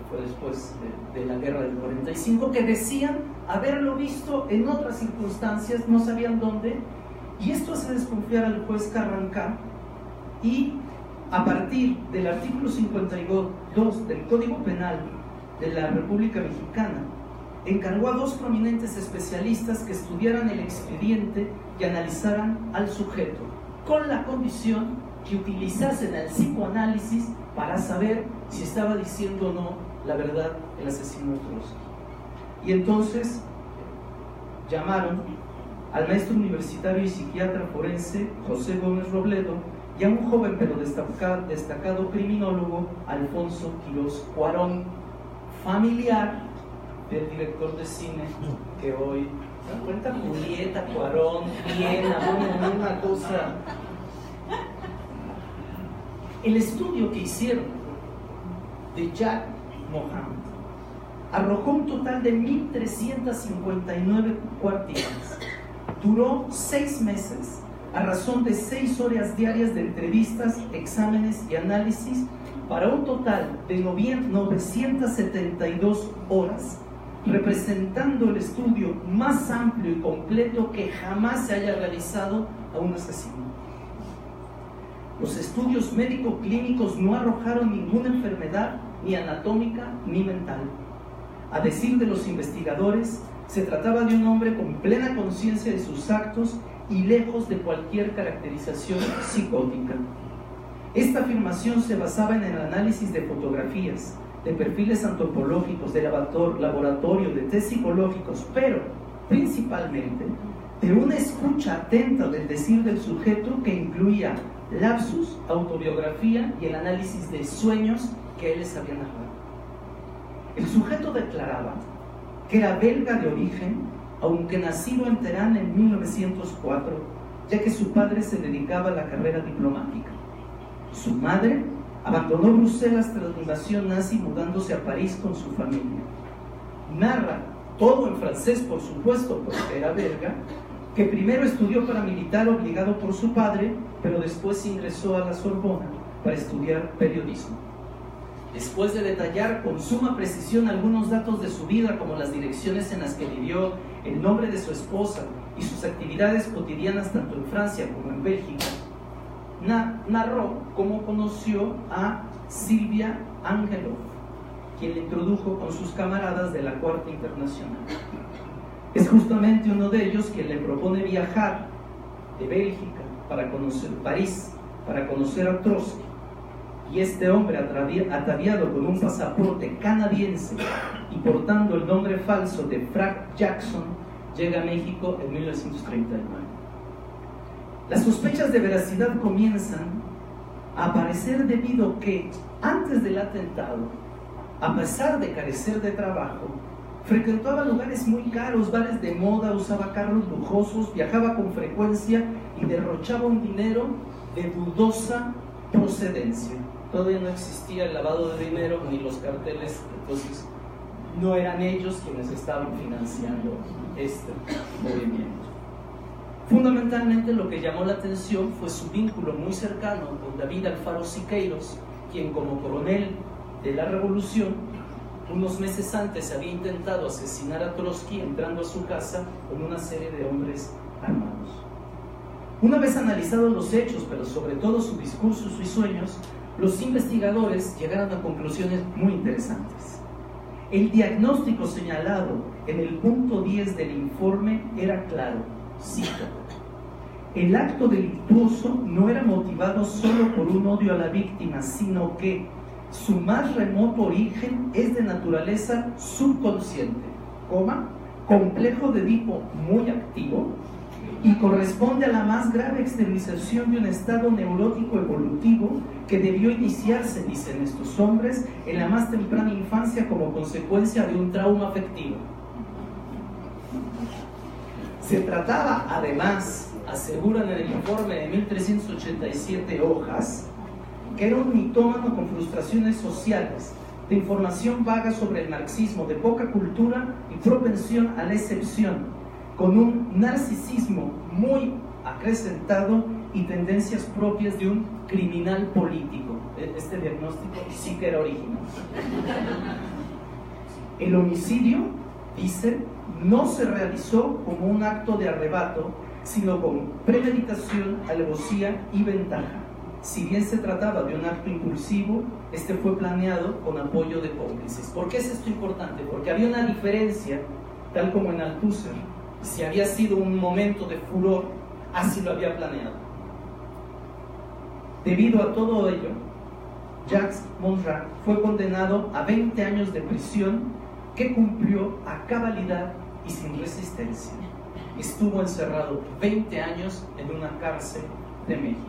[SPEAKER 5] fue después de la guerra del 45, que decían haberlo visto en otras circunstancias, no sabían dónde, y esto hace desconfiar al juez Carrancá, y a partir del artículo 52 del Código Penal de la República Mexicana, encargó a dos prominentes especialistas que estudiaran el expediente y analizaran al sujeto, con la condición que utilizasen el psicoanálisis para saber si estaba diciendo o no la verdad el asesino de Trotsky. Y entonces llamaron al maestro universitario y psiquiatra forense José Gómez Robledo y a un joven pero destacado criminólogo, Alfonso Quirós Cuarón, familiar del director de cine que hoy ¿se cuenta? Julieta, Cuarón, Viena, una cosa. El estudio que hicieron de Jacques Mohammed arrojó un total de 1.359 cuartillas. Duró 6 meses a razón de 6 horas diarias de entrevistas, exámenes y análisis, para un total de 972 horas, representando el estudio más amplio y completo que jamás se haya realizado a un asesino. Los estudios médico-clínicos no arrojaron ninguna enfermedad, ni anatómica ni mental. A decir de los investigadores, se trataba de un hombre con plena conciencia de sus actos y lejos de cualquier caracterización psicótica. Esta afirmación se basaba en el análisis de fotografías, de perfiles antropológicos, de laboratorio, de test psicológicos, pero principalmente de una escucha atenta del decir del sujeto que incluía lapsus, autobiografía y el análisis de sueños que él les había narrado. El sujeto declaraba que era belga de origen, aunque nacido en Teherán en 1904, ya que su padre se dedicaba a la carrera diplomática. Su madre abandonó Bruselas tras la invasión nazi, mudándose a París con su familia. Narra, todo en francés por supuesto, porque era belga, que primero estudió paramilitar obligado por su padre, pero después ingresó a la Sorbona para estudiar periodismo. Después de detallar con suma precisión algunos datos de su vida, como las direcciones en las que vivió, el nombre de su esposa y sus actividades cotidianas tanto en Francia como en Bélgica, narró cómo conoció a Silvia Angelov, quien le introdujo con sus camaradas de la Cuarta Internacional. Es justamente uno de ellos quien le propone viajar de Bélgica para conocer París, para conocer a Trotsky. Y este hombre, ataviado con un pasaporte canadiense y portando el nombre falso de Frank Jackson, llega a México en 1939. Las sospechas de veracidad comienzan a aparecer debido a que, antes del atentado, a pesar de carecer de trabajo, frecuentaba lugares muy caros, bares de moda, usaba carros lujosos, viajaba con frecuencia y derrochaba un dinero de dudosa procedencia. Todavía no existía el lavado de dinero ni los carteles, entonces no eran ellos quienes estaban financiando este movimiento. Fundamentalmente lo que llamó la atención fue su vínculo muy cercano con David Alfaro Siqueiros, quien como coronel de la revolución, unos meses antes había intentado asesinar a Trotsky entrando a su casa con una serie de hombres armados. Una vez analizados los hechos, pero sobre todo su discurso y sus sueños, los investigadores llegaron a conclusiones muy interesantes. El diagnóstico señalado en el punto 10 del informe era claro, cito: el acto delictuoso no era motivado solo por un odio a la víctima, sino que su más remoto origen es de naturaleza subconsciente, complejo de Edipo muy activo, y corresponde a la más grave exteriorización de un estado neurótico evolutivo que debió iniciarse, dicen estos hombres, en la más temprana infancia como consecuencia de un trauma afectivo. Se trataba, además, aseguran en el informe de 1387 hojas, que era un mitómano con frustraciones sociales, de información vaga sobre el marxismo, de poca cultura y propensión a la excepción, con un narcisismo muy acrecentado y tendencias propias de un criminal político. Este diagnóstico sí que era original. El homicidio, dice, no se realizó como un acto de arrebato, sino con premeditación, alevosía y ventaja. Si bien se trataba de un acto impulsivo, este fue planeado con apoyo de cómplices. ¿Por qué es esto importante? Porque había una diferencia, tal como en Althusser. Si había sido un momento de furor, así lo había planeado. Debido a todo ello, Jacques Monrad fue condenado a 20 años de prisión que cumplió a cabalidad y sin resistencia. Estuvo encerrado 20 años en una cárcel de México.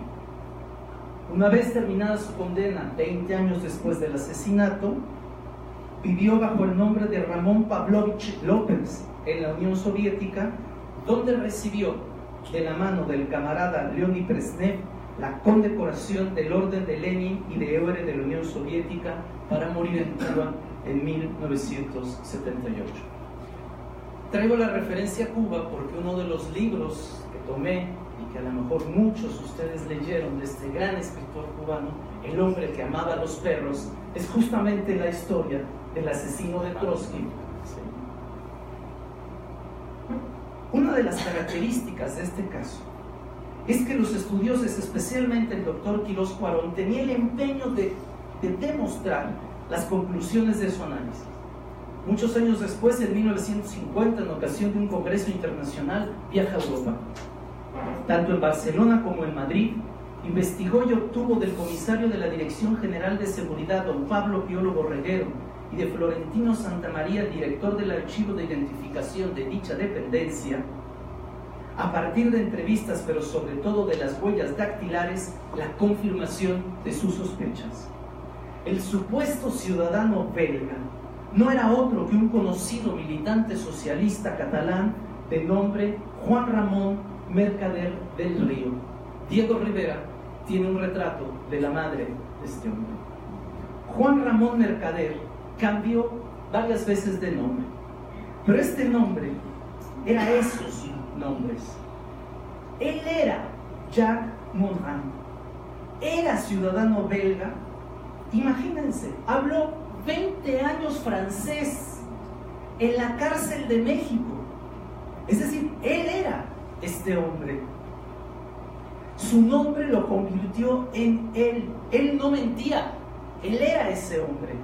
[SPEAKER 5] Una vez terminada su condena, 20 años después del asesinato, vivió bajo el nombre de Ramón Pavlovich López en la Unión Soviética, donde recibió de la mano del camarada Leonid Brezhnev la condecoración del Orden de Lenin y de Héroe de la Unión Soviética, para morir en Cuba en 1978. Traigo la referencia a Cuba porque uno de los libros que tomé y que a lo mejor muchos ustedes leyeron de este gran escritor cubano, El hombre que amaba a los perros, es justamente la historia del asesino de Trotsky. Una de las características de este caso es que los estudiosos, especialmente el doctor Quirós Cuarón, tenía el empeño de demostrar las conclusiones de su análisis. Muchos años después, en 1950, en ocasión de un congreso internacional, viaja a Europa. Tanto en Barcelona como en Madrid, investigó y obtuvo del comisario de la Dirección General de Seguridad, don Pablo Piolo Borreguero, y de Florentino Santamaría, director del archivo de identificación de dicha dependencia, a partir de entrevistas, pero sobre todo de las huellas dactilares, la confirmación de sus sospechas. El supuesto ciudadano belga no era otro que un conocido militante socialista catalán de nombre Juan Ramón Mercader del Río. Diego Rivera tiene un retrato de la madre de este hombre. Juan Ramón Mercader cambió varias veces de nombre, pero este nombre era esos nombres. Él era Jacques Monrad, era ciudadano belga Imagínense, habló 20 años francés en la cárcel de México. Es decir, él era este hombre. Su nombre lo convirtió en él. Él no mentía, él era ese hombre.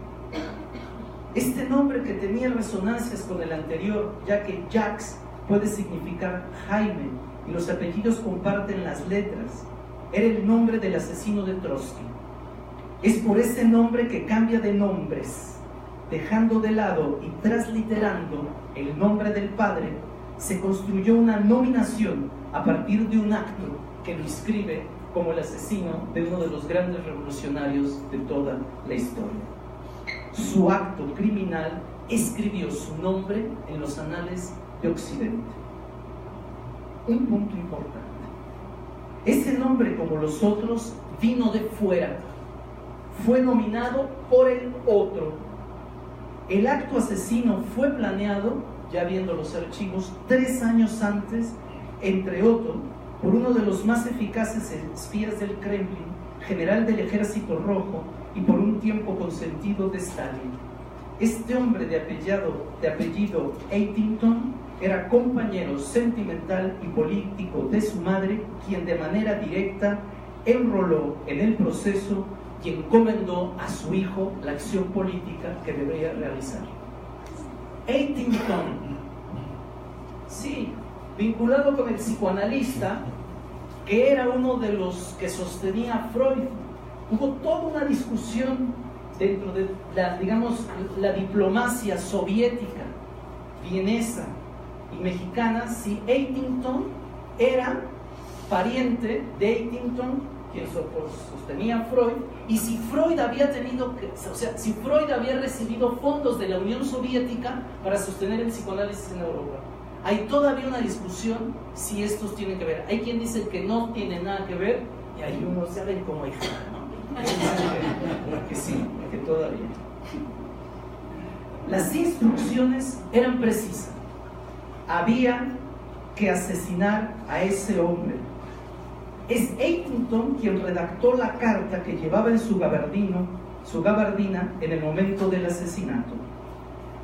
[SPEAKER 5] Este nombre que tenía resonancias con el anterior, ya que Jacques puede significar Jaime y los apellidos comparten las letras, era el nombre del asesino de Trotsky. Es por ese nombre que cambia de nombres, dejando de lado y transliterando el nombre del padre, se construyó una nominación a partir de un acto que lo inscribe como el asesino de uno de los grandes revolucionarios de toda la historia. Su acto criminal escribió su nombre en los anales de Occidente. Un punto importante. Ese nombre, como los otros, vino de fuera. Fue nominado por el otro. El acto asesino fue planeado, ya viendo los archivos, 3 años antes, entre otros, por uno de los más eficaces espías del Kremlin, general del Ejército Rojo, y por un tiempo consentido de Stalin. Este hombre de apellido Eitington era compañero sentimental y político de su madre, quien de manera directa enroló en el proceso y encomendó a su hijo la acción política que debería realizar. Eitington, sí, vinculado con el psicoanalista, que era uno de los que sostenía a Freud. Hubo toda una discusión dentro de la diplomacia soviética, vienesa y mexicana, si Eitington era pariente de Eitington, quien sostenía a Freud, y si Freud había si Freud había recibido fondos de la Unión Soviética para sostener el psicoanálisis en Europa. Hay todavía una discusión si estos tienen que ver. Hay quien dice que no tiene nada que ver, y hay unos, ¿saben cómo hay gente? Que sí, que todavía. Las instrucciones eran precisas. Había que asesinar a ese hombre. Es Eitington quien redactó la carta que llevaba en su gabardina en el momento del asesinato.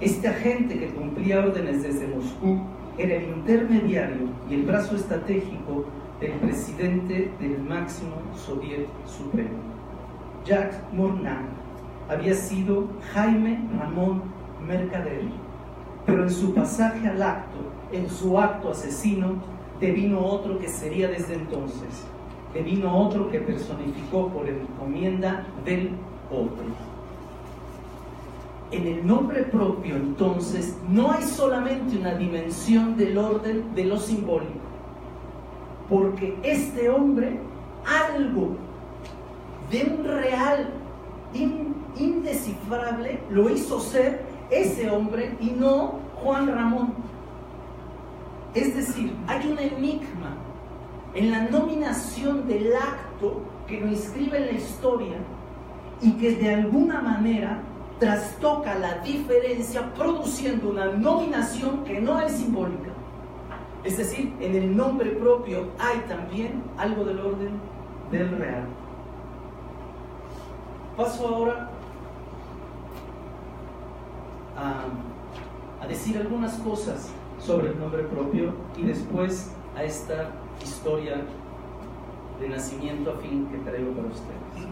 [SPEAKER 5] Este agente que cumplía órdenes desde Moscú era el intermediario y el brazo estratégico del presidente del máximo soviet supremo. Jacques Mornan había sido Jaime Ramón Mercader, pero en su pasaje al acto, en su acto asesino, devino otro que sería desde entonces, devino otro que personificó por encomienda del otro. En el nombre propio, entonces, no hay solamente una dimensión del orden de lo simbólico, porque este hombre, algo de un real indescifrable, lo hizo ser ese hombre y no Juan Ramón. Es decir, hay un enigma en la nominación del acto que lo inscribe en la historia y que de alguna manera trastoca la diferencia, produciendo una nominación que no es simbólica. Es decir, en el nombre propio hay también algo del orden del real. Paso ahora a decir algunas cosas sobre el nombre propio y después a esta historia de nacimiento afín que traigo para ustedes.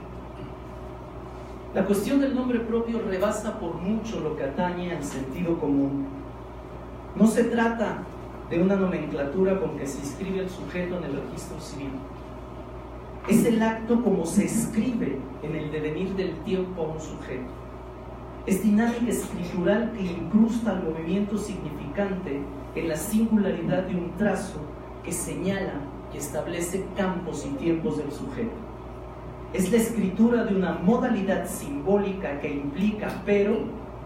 [SPEAKER 5] La cuestión del nombre propio rebasa por mucho lo que atañe al sentido común. No se trata de una nomenclatura con que se inscribe el sujeto en el registro civil. Es el acto como se escribe en el devenir del tiempo a un sujeto. Es dinámica escritural que incrusta el movimiento significante en la singularidad de un trazo que señala y establece campos y tiempos del sujeto. Es la escritura de una modalidad simbólica que implica, pero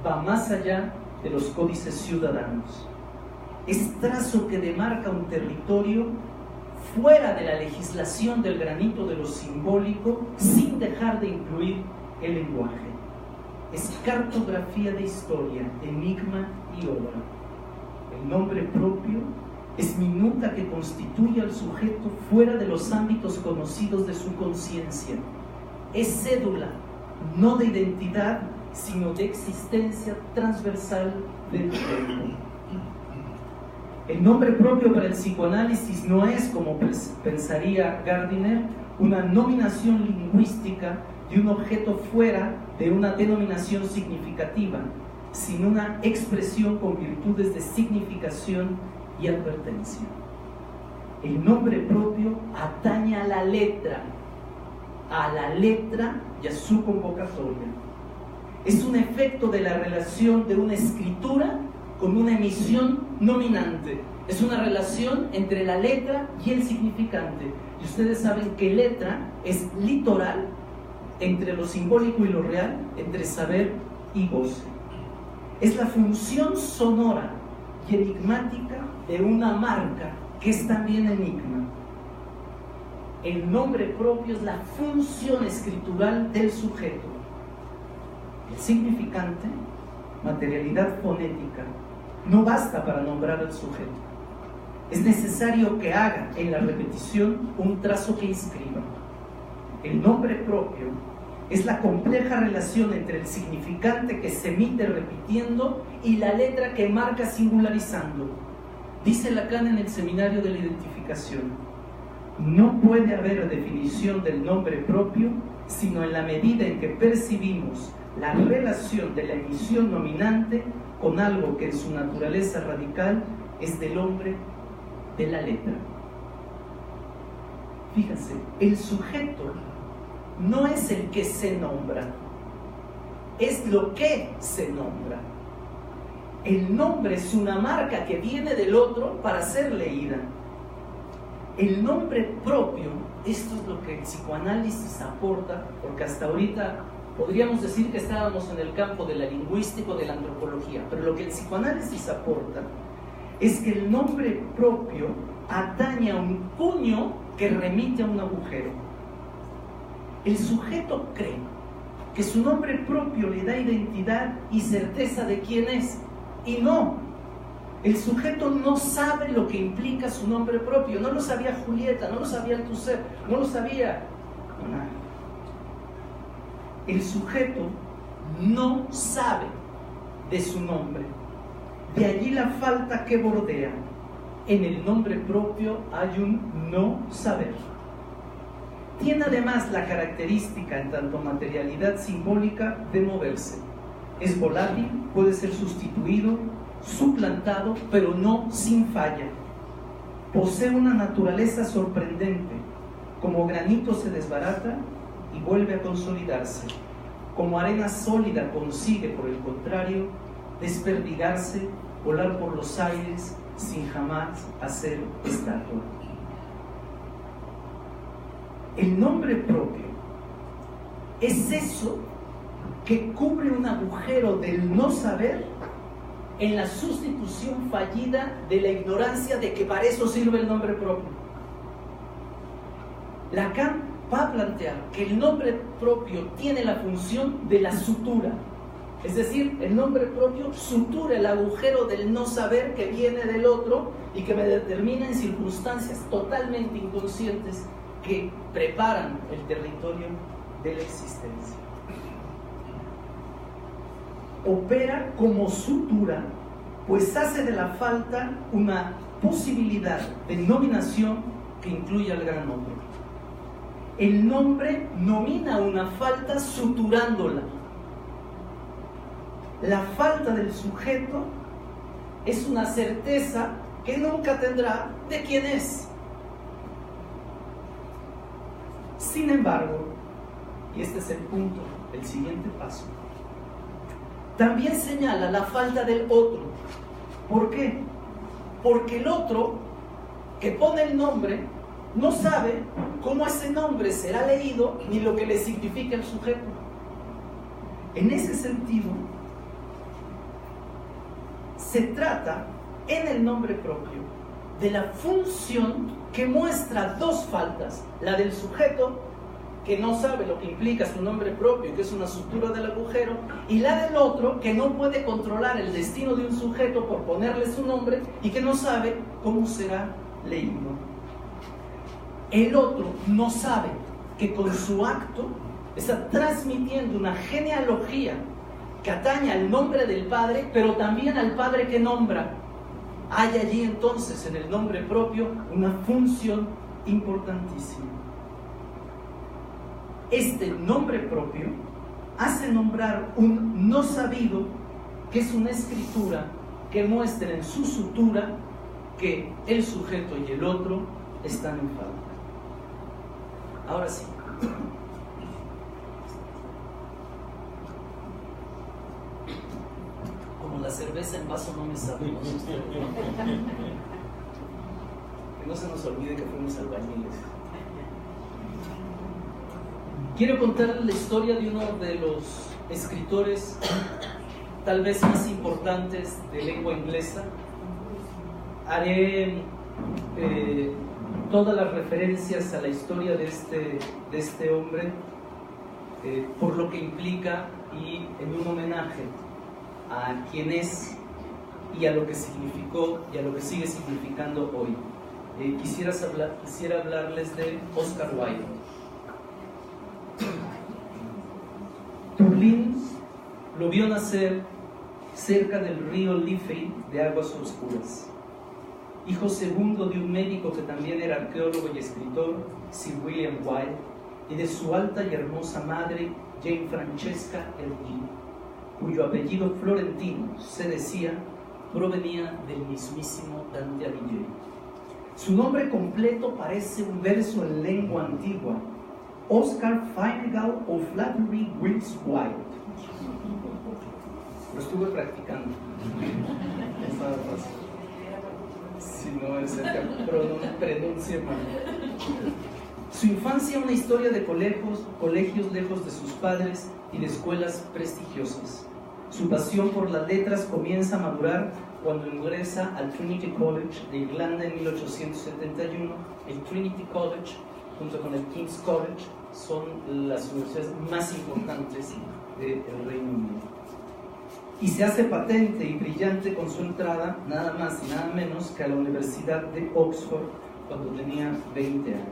[SPEAKER 5] va más allá de los códices ciudadanos. Es trazo que demarca un territorio fuera de la legislación del granito de lo simbólico, sin dejar de incluir el lenguaje. Es cartografía de historia, enigma y obra. El nombre propio es minuta que constituye al sujeto fuera de los ámbitos conocidos de su conciencia. Es cédula no de identidad, sino de existencia transversal del cuerpo. El nombre propio para el psicoanálisis no es, como pensaría Gardiner, una nominación lingüística de un objeto fuera de una denominación significativa, sino una expresión con virtudes de significación y advertencia. El nombre propio atañe a la letra y a su convocatoria. Es un efecto de la relación de una escritura con una emisión nominante. Es una relación entre la letra y el significante. Y ustedes saben que letra es litoral entre lo simbólico y lo real, entre saber y goce. Es la función sonora y enigmática de una marca que es también enigma. El nombre propio es la función escritural del sujeto. El significante, materialidad fonética, no basta para nombrar al sujeto. Es necesario que haga en la repetición un trazo que inscriba. El nombre propio es la compleja relación entre el significante que se emite repitiendo y la letra que marca singularizando. Dice Lacan en el Seminario de la Identificación: no puede haber definición del nombre propio sino en la medida en que percibimos la relación de la emisión nominante con algo que en su naturaleza radical es del hombre de la letra. Fíjense, el sujeto no es el que se nombra, es lo que se nombra. El nombre es una marca que viene del otro para ser leída. El nombre propio, esto es lo que el psicoanálisis aporta, porque hasta ahorita podríamos decir que estábamos en el campo de la lingüística o de la antropología, pero lo que el psicoanálisis aporta es que el nombre propio atañe a un puño que remite a un agujero. El sujeto cree que su nombre propio le da identidad y certeza de quién es, y no. El sujeto no sabe lo que implica su nombre propio. No lo sabía Julieta, no lo sabía Althusser, no lo sabía nadie. El sujeto no sabe de su nombre. De allí la falta que bordea. En el nombre propio hay un no saber. Tiene además la característica, en tanto materialidad simbólica, de moverse. Es volátil, puede ser sustituido, suplantado, pero no sin falla. Posee una naturaleza sorprendente. Como granito se desbarata y vuelve a consolidarse. Como arena sólida consigue, por el contrario, desperdigarse, volar por los aires sin jamás hacer estatua. El nombre propio es eso que cubre un agujero del no saber en la sustitución fallida de la ignorancia de que para eso sirve el nombre propio. Lacan va a plantear que el nombre propio tiene la función de la sutura. Es decir, el nombre propio sutura el agujero del no saber que viene del otro y que me determina en circunstancias totalmente inconscientes que preparan el territorio de la existencia. Opera como sutura, pues hace de la falta una posibilidad de nominación que incluye al gran otro. El nombre nomina una falta suturándola. La falta del sujeto es una certeza que nunca tendrá de quién es. Sin embargo, y este es el punto, el siguiente paso, también señala la falta del otro. ¿Por qué? Porque el otro que pone el nombre no sabe cómo ese nombre será leído ni lo que le significa el sujeto. En ese sentido, se trata en el nombre propio de la función que muestra dos faltas: la del sujeto, que no sabe lo que implica su nombre propio, que es una sutura del agujero, y la del otro, que no puede controlar el destino de un sujeto por ponerle su nombre y que no sabe cómo será leído. El otro no sabe que con su acto está transmitiendo una genealogía que atañe al nombre del Padre, pero también al Padre que nombra. Hay allí entonces en el nombre propio una función importantísima. Este nombre propio hace nombrar un no sabido, que es una escritura que muestra en su sutura que el sujeto y el otro están en falta. Ahora sí. Como la cerveza en vaso no me sabe. Que no se nos olvide que fuimos albañiles. Quiero contarles la historia de uno de los escritores tal vez más importantes de lengua inglesa. Haré todas las referencias a la historia de este hombre, por lo que implica, y en un homenaje a quien es y a lo que significó y a lo que sigue significando hoy. Quisiera hablarles de Oscar Wilde. Turlín lo vio nacer cerca del río Liffey de aguas oscuras. Hijo segundo de un médico que también era arqueólogo y escritor, Sir William Wilde, y de su alta y hermosa madre, Jane Francesca Elgin, cuyo apellido florentino, se decía, provenía del mismísimo Dante Alighieri. Su nombre completo parece un verso en lengua antigua: Oscar Finnegal O'Flaherty Wilkes Wilde. Lo estuve practicando. No estaba fácil. Si no, el cerca pronuncia mal. Su infancia, una historia de colegios lejos de sus padres y de escuelas prestigiosas. Su pasión por las letras comienza a madurar cuando ingresa al Trinity College de Irlanda en 1871. El Trinity College, junto con el King's College, son las universidades más importantes del Reino Unido. Y se hace patente y brillante con su entrada, nada más y nada menos que a la Universidad de Oxford, cuando tenía 20 años.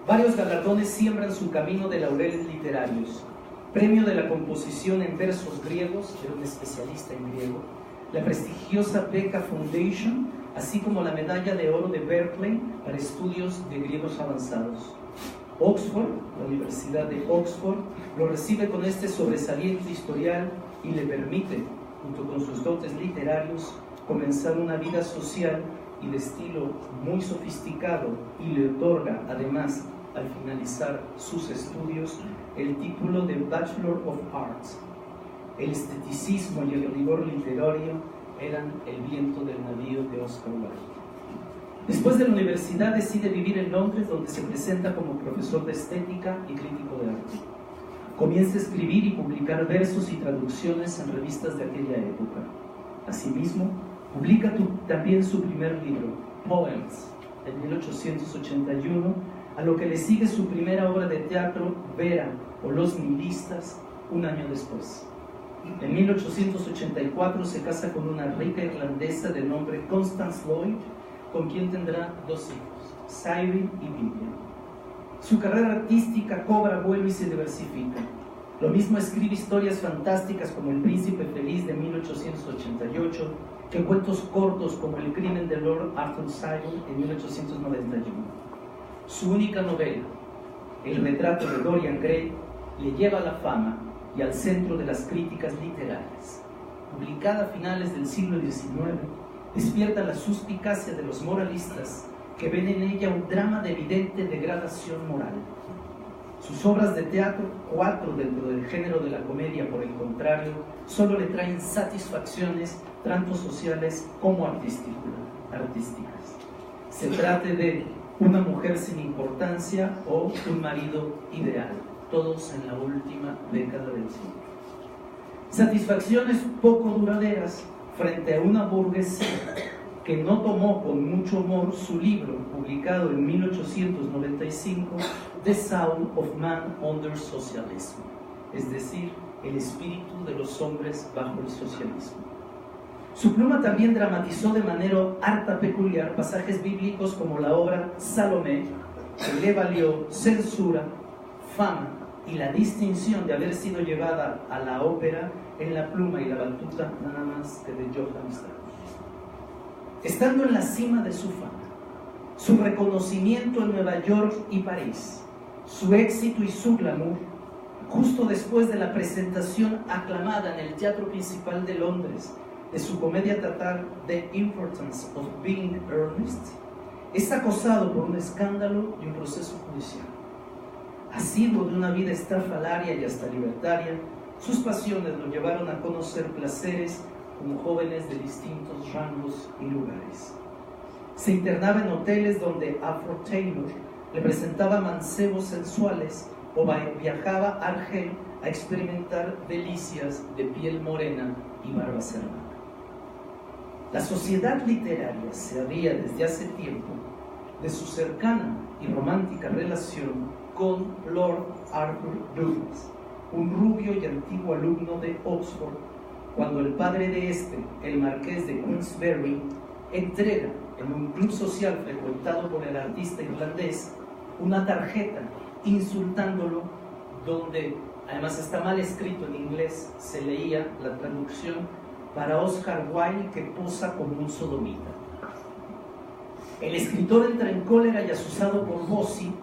[SPEAKER 5] Varios galardones siembran su camino de laureles literarios: premio de la composición en versos griegos, era un especialista en griego, la prestigiosa Beca Foundation, así como la medalla de oro de Berkeley para estudios de griegos avanzados. Oxford, la Universidad de Oxford, lo recibe con este sobresaliente historial y le permite, junto con sus dotes literarios, comenzar una vida social y de estilo muy sofisticado, y le otorga, además, al finalizar sus estudios, el título de Bachelor of Arts. El esteticismo y el rigor literario eran el viento del navío de Oscar Wilde. Después de la universidad decide vivir en Londres, donde se presenta como profesor de estética y crítico de arte. Comienza a escribir y publicar versos y traducciones en revistas de aquella época. Asimismo, publica también su primer libro, Poems, en 1881, a lo que le sigue su primera obra de teatro, Vera o Los Nihilistas, un año después. En 1884 se casa con una rica irlandesa de nombre Constance Lloyd, con quien tendrá 2 hijos, Cyril y Vivian. Su carrera artística cobra vuelo y se diversifica. Lo mismo escribe historias fantásticas como El Príncipe Feliz de 1888, que cuentos cortos como El crimen de Lord Arthur Symon en 1891. Su única novela, El retrato de Dorian Gray, le lleva a la fama y al centro de las críticas literarias. Publicada a finales del siglo XIX, despierta la suspicacia de los moralistas, que ven en ella un drama de evidente degradación moral. Sus obras de teatro, 4 dentro del género de la comedia, por el contrario, solo le traen satisfacciones tanto sociales como artísticas. Se trate de Una mujer sin importancia o Un marido ideal, todos en la última década del siglo. Satisfacciones poco duraderas frente a una burguesía que no tomó con mucho humor su libro, publicado en 1895, The Soul of Man Under Socialism, es decir, el espíritu de los hombres bajo el socialismo. Su pluma también dramatizó de manera harta peculiar pasajes bíblicos como la obra Salomé, que le valió censura, fama y la distinción de haber sido llevada a la ópera en la pluma y la batuta nada más que de Johann Strauss. Estando en la cima de su fama, su reconocimiento en Nueva York y París, su éxito y su glamour, justo después de la presentación aclamada en el Teatro Principal de Londres de su comedia teatral The Importance of Being Earnest, es acosado por un escándalo y un proceso judicial. Asiduo de una vida estrafalaria y hasta libertaria, sus pasiones lo llevaron a conocer placeres como jóvenes de distintos rangos y lugares. Se internaba en hoteles donde Afro Taylor le presentaba mancebos sensuales o viajaba a Argel a experimentar delicias de piel morena y barba cerrada. La sociedad literaria se había desde hace tiempo de su cercana y romántica relación con Lord Arthur Douglas, un rubio y antiguo alumno de Oxford, cuando el padre de este, el marqués de Queensberry, entrega en un club social frecuentado por el artista irlandés una tarjeta insultándolo, donde además está mal escrito en inglés, se leía la traducción: para Oscar Wilde que posa como un sodomita. El escritor entra en cólera y asusado por Bossy,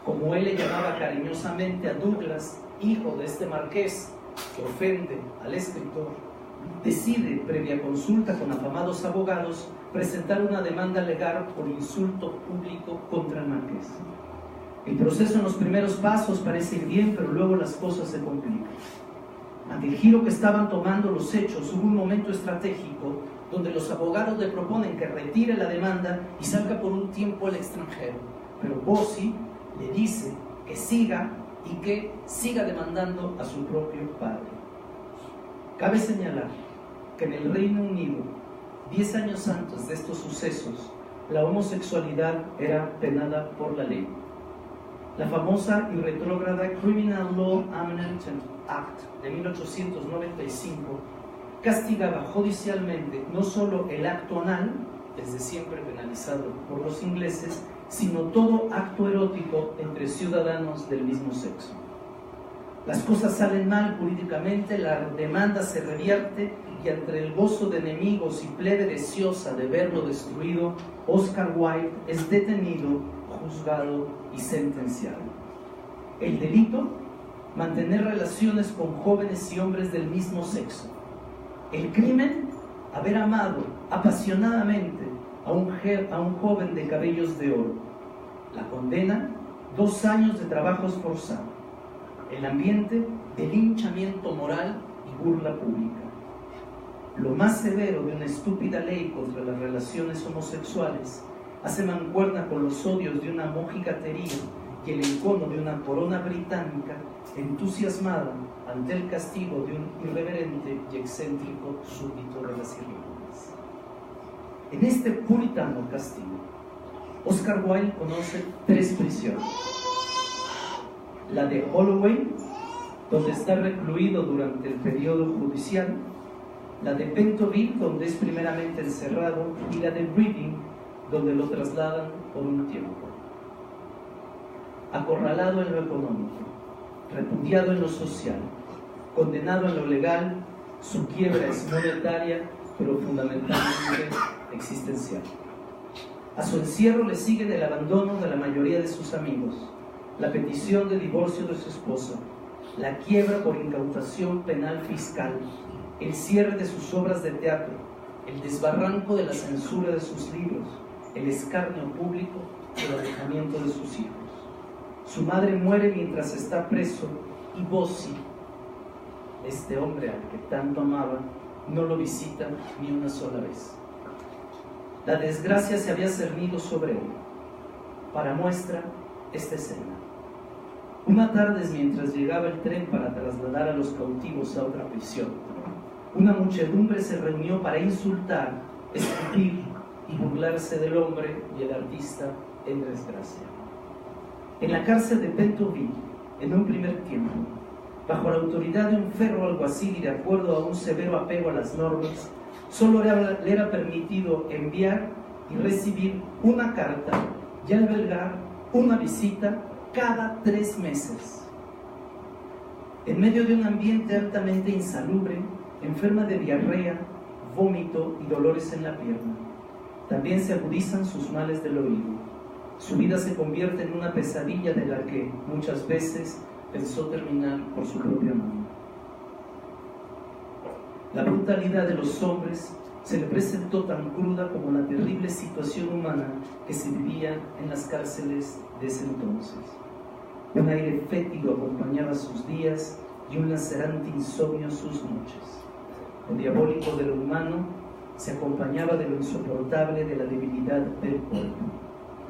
[SPEAKER 5] como él le llamaba cariñosamente a Douglas, hijo de este marqués que ofende al escritor, decide, previa consulta con afamados abogados, presentar una demanda legal por insulto público contra el marqués. El proceso en los primeros pasos parece ir bien, pero luego las cosas se complican. Ante el giro que estaban tomando los hechos, hubo un momento estratégico donde los abogados le proponen que retire la demanda y salga por un tiempo al extranjero, pero Bossy le dice que siga y que siga demandando a su propio padre. Cabe señalar que en el Reino Unido, 10 años antes de estos sucesos, la homosexualidad era penada por la ley. La famosa y retrógrada Criminal Law Amendment Act de 1895 castigaba judicialmente no solo el acto anal, desde siempre penalizado por los ingleses, sino todo acto erótico entre ciudadanos del mismo sexo. Las cosas salen mal jurídicamente, la demanda se revierte y entre el gozo de enemigos y plebe deseosa de verlo destruido, Oscar Wilde es detenido, juzgado y sentenciado. El delito: mantener relaciones con jóvenes y hombres del mismo sexo. El crimen: haber amado apasionadamente a un joven de cabellos de oro. La condena: 2 años de trabajos forzados. El ambiente: de linchamiento moral y burla pública. Lo más severo de una estúpida ley contra las relaciones homosexuales hace mancuerna con los odios de una mojigatería y el encono de una corona británica entusiasmada ante el castigo de un irreverente y excéntrico súbdito de las Irlandas. En este puritano castigo, Oscar Wilde conoce 3 prisiones: la de Holloway, donde está recluido durante el periodo judicial; la de Pentonville, donde es primeramente encerrado; y la de Reading, donde lo trasladan por un tiempo. Acorralado en lo económico, repudiado en lo social, condenado en lo legal, su quiebra es monetaria, pero fundamentalmente existencial. A su encierro le siguen el abandono de la mayoría de sus amigos, la petición de divorcio de su esposa, la quiebra por incautación penal fiscal, el cierre de sus obras de teatro, el desbarranco de la censura de sus libros, el escarnio público y el alejamiento de sus hijos. Su madre muere mientras está preso y Bossy, este hombre al que tanto amaba, no lo visita ni una sola vez. La desgracia se había cernido sobre él. Para muestra, esta escena. Una tarde, mientras llegaba el tren para trasladar a los cautivos a otra prisión, una muchedumbre se reunió para insultar, escupir y burlarse del hombre y el artista en desgracia. En la cárcel de Pentonville, en un primer tiempo, bajo la autoridad de un férreo alguacil y de acuerdo a un severo apego a las normas, solo le era permitido enviar y recibir una carta y albergar una visita cada 3 meses. En medio de un ambiente altamente insalubre, enferma de diarrea, vómito y dolores en la pierna. También se agudizan sus males del oído. Su vida se convierte en una pesadilla de la que muchas veces pensó terminar por su propia mano. La brutalidad de los hombres se le presentó tan cruda como la terrible situación humana que se vivía en las cárceles de ese entonces. Un aire fétido acompañaba sus días y un lacerante insomnio sus noches. Lo diabólico de lo humano se acompañaba de lo insoportable de la debilidad del cuerpo.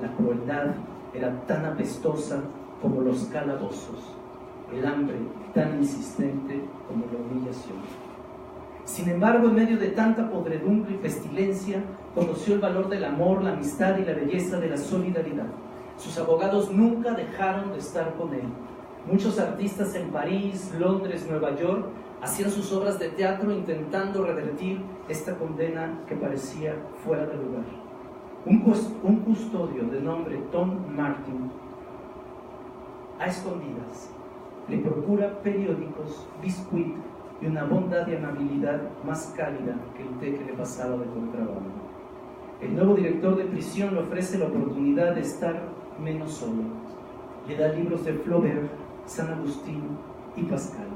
[SPEAKER 5] La crueldad era tan apestosa como los calabozos, el hambre tan insistente como la humillación. Sin embargo, en medio de tanta podredumbre y pestilencia, conoció el valor del amor, la amistad y la belleza de la solidaridad. Sus abogados nunca dejaron de estar con él. Muchos artistas en París, Londres, Nueva York hacían sus obras de teatro intentando revertir esta condena que parecía fuera de lugar. Un custodio de nombre Tom Martin, a escondidas, le procura periódicos, biscuit y una bondad y amabilidad más cálida que el té que le pasaba de contrabando. El nuevo director de prisión le ofrece la oportunidad de estar menos solo. Le da libros de Flaubert, San Agustín y Pascal.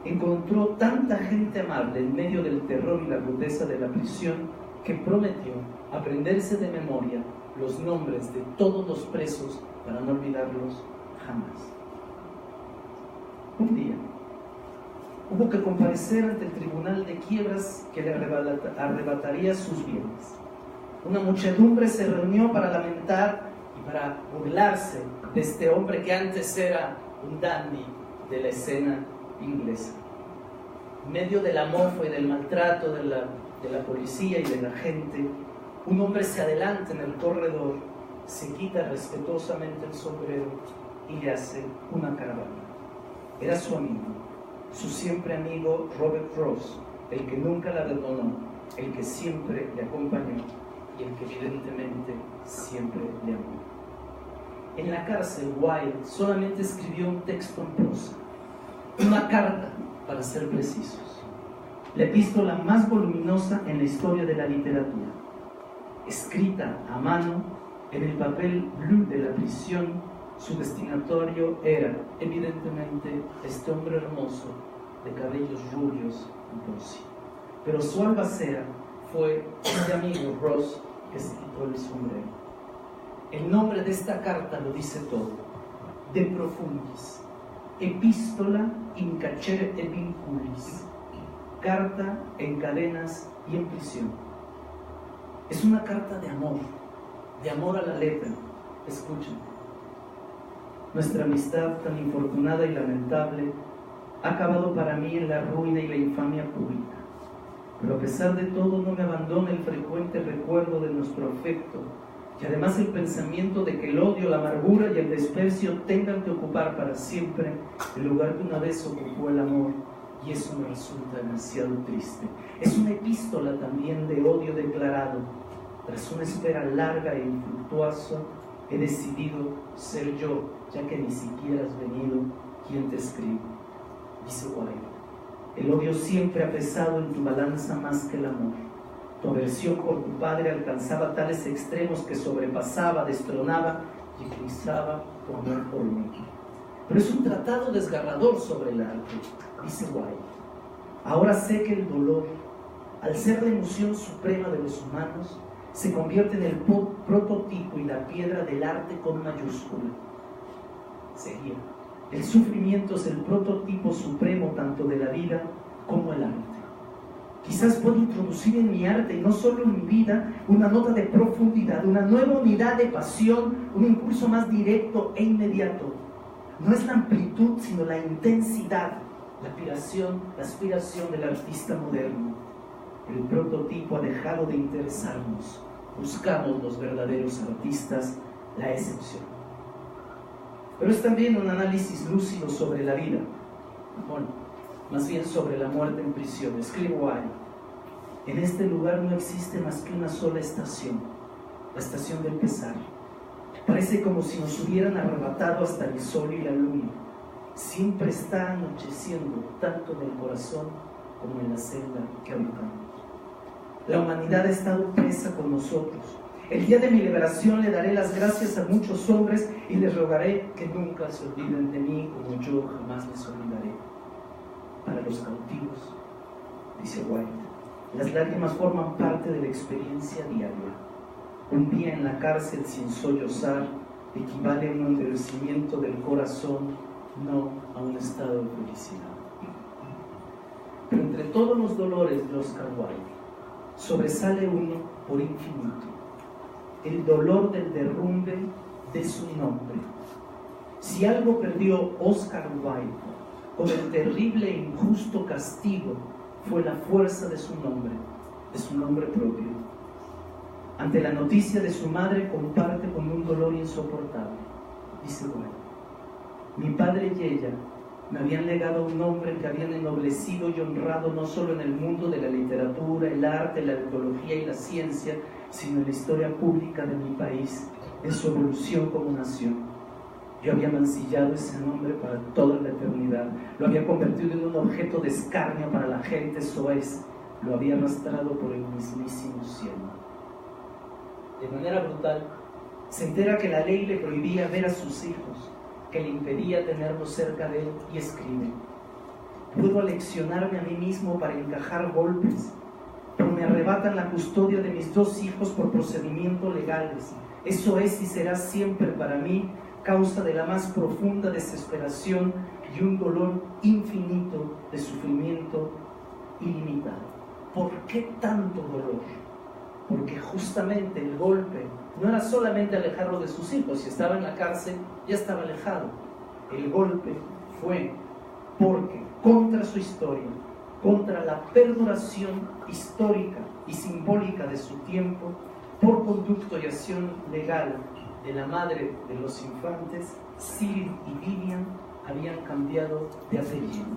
[SPEAKER 5] Encontró tanta gente amable en medio del terror y la rudeza de la prisión que prometió aprenderse de memoria los nombres de todos los presos para no olvidarlos jamás. Un día hubo que comparecer ante el tribunal de quiebras que le arrebataría sus bienes. Una muchedumbre se reunió para lamentar y para burlarse de este hombre que antes era un dandy de la escena inglesa. En medio de la mofa y del maltrato de la policía y de la gente, un hombre se adelanta en el corredor, se quita respetuosamente el sombrero y le hace una caravana. Era su amigo, su siempre amigo Robert Ross, el que nunca la abandonó, el que siempre le acompañó y el que evidentemente siempre le amó. En la cárcel, Wilde solamente escribió un texto en prosa, una carta, para ser precisos, la epístola más voluminosa en la historia de la literatura, escrita a mano en el papel blue de la prisión. Su destinatario era, evidentemente, este hombre hermoso, de cabellos rubios y Rossi. Pero su albacea fue este amigo Ross que se quitó el sombrero. El nombre de esta carta lo dice todo. De profundis, epístola in carcere et vinculis, carta en cadenas y en prisión. Es una carta de amor a la letra. Escuchen. Nuestra amistad tan infortunada y lamentable ha acabado para mí en la ruina y la infamia pública. Pero a pesar de todo no me abandona el frecuente recuerdo de nuestro afecto y además el pensamiento de que el odio, la amargura y el desprecio tengan que ocupar para siempre el lugar que una vez ocupó el amor, y eso me resulta demasiado triste. Es una epístola también de odio declarado. Tras una espera larga e infructuosa, he decidido ser yo, ya que ni siquiera has venido, quien te escribe. Dice Wilde: el odio siempre ha pesado en tu balanza más que el amor. Tu aversión por tu padre alcanzaba tales extremos que sobrepasaba, destronaba y eclipsaba tu amor por mí. Pero es un tratado desgarrador sobre el arte, dice Wilde. Ahora sé que el dolor, al ser la emoción suprema de los humanos, se convierte en el prototipo y la piedra del arte con mayúscula. Seguía: el sufrimiento es el prototipo supremo tanto de la vida como el arte. Quizás puedo introducir en mi arte, y no solo en mi vida, una nota de profundidad, una nueva unidad de pasión, un impulso más directo e inmediato. No es la amplitud, sino la intensidad, la aspiración del artista moderno. El prototipo ha dejado de interesarnos. Buscamos los verdaderos artistas, la excepción. Pero es también un análisis lúcido sobre la vida. Bueno, más bien sobre la muerte en prisión. Escribe Wilde: en este lugar no existe más que una sola estación, la estación del pesar. Parece como si nos hubieran arrebatado hasta el sol y la luna. siempre está anocheciendo tanto en el corazón como en la celda que habitamos. La humanidad ha estado presa con nosotros. El día de mi liberación le daré las gracias a muchos hombres y les rogaré que nunca se olviden de mí como yo jamás les olvidaré. Para los cautivos, dice White, las lágrimas forman parte de la experiencia diaria. Un día en la cárcel sin sollozar equivale a un endurecimiento del corazón, no a un estado de felicidad. Pero entre todos los dolores de Oscar Wilde, sobresale uno por infinito: el dolor del derrumbe de su nombre. Si algo perdió Oscar Wilde con el terrible e injusto castigo, fue la fuerza de su nombre propio. Ante la noticia de su madre, comparte con un dolor insoportable. Dice Wilde: mi padre y ella me habían legado un nombre que habían ennoblecido y honrado no solo en el mundo de la literatura, el arte, la arqueología y la ciencia, sino en la historia pública de mi país, en su evolución como nación. Yo había mancillado ese nombre para toda la eternidad, lo había convertido en un objeto de escarnio para la gente soez, lo había arrastrado por el mismísimo cielo. De manera brutal, se entera que la ley le prohibía ver a sus hijos, que le impedía tenerlos cerca de él, y escribe: puedo aleccionarme a mí mismo para encajar golpes, pero me arrebatan la custodia de mis 2 hijos por procedimientos legales. Eso es y será siempre para mí causa de la más profunda desesperación y un dolor infinito de sufrimiento ilimitado. ¿Por qué tanto dolor? Porque justamente el golpe no era solamente alejarlo de sus hijos. Si estaba en la cárcel, ya estaba alejado. El golpe fue porque contra su historia, contra la perduración histórica y simbólica de su tiempo, por conducto y acción legal de la madre de los infantes, Cyril y Vivian habían cambiado de apellido.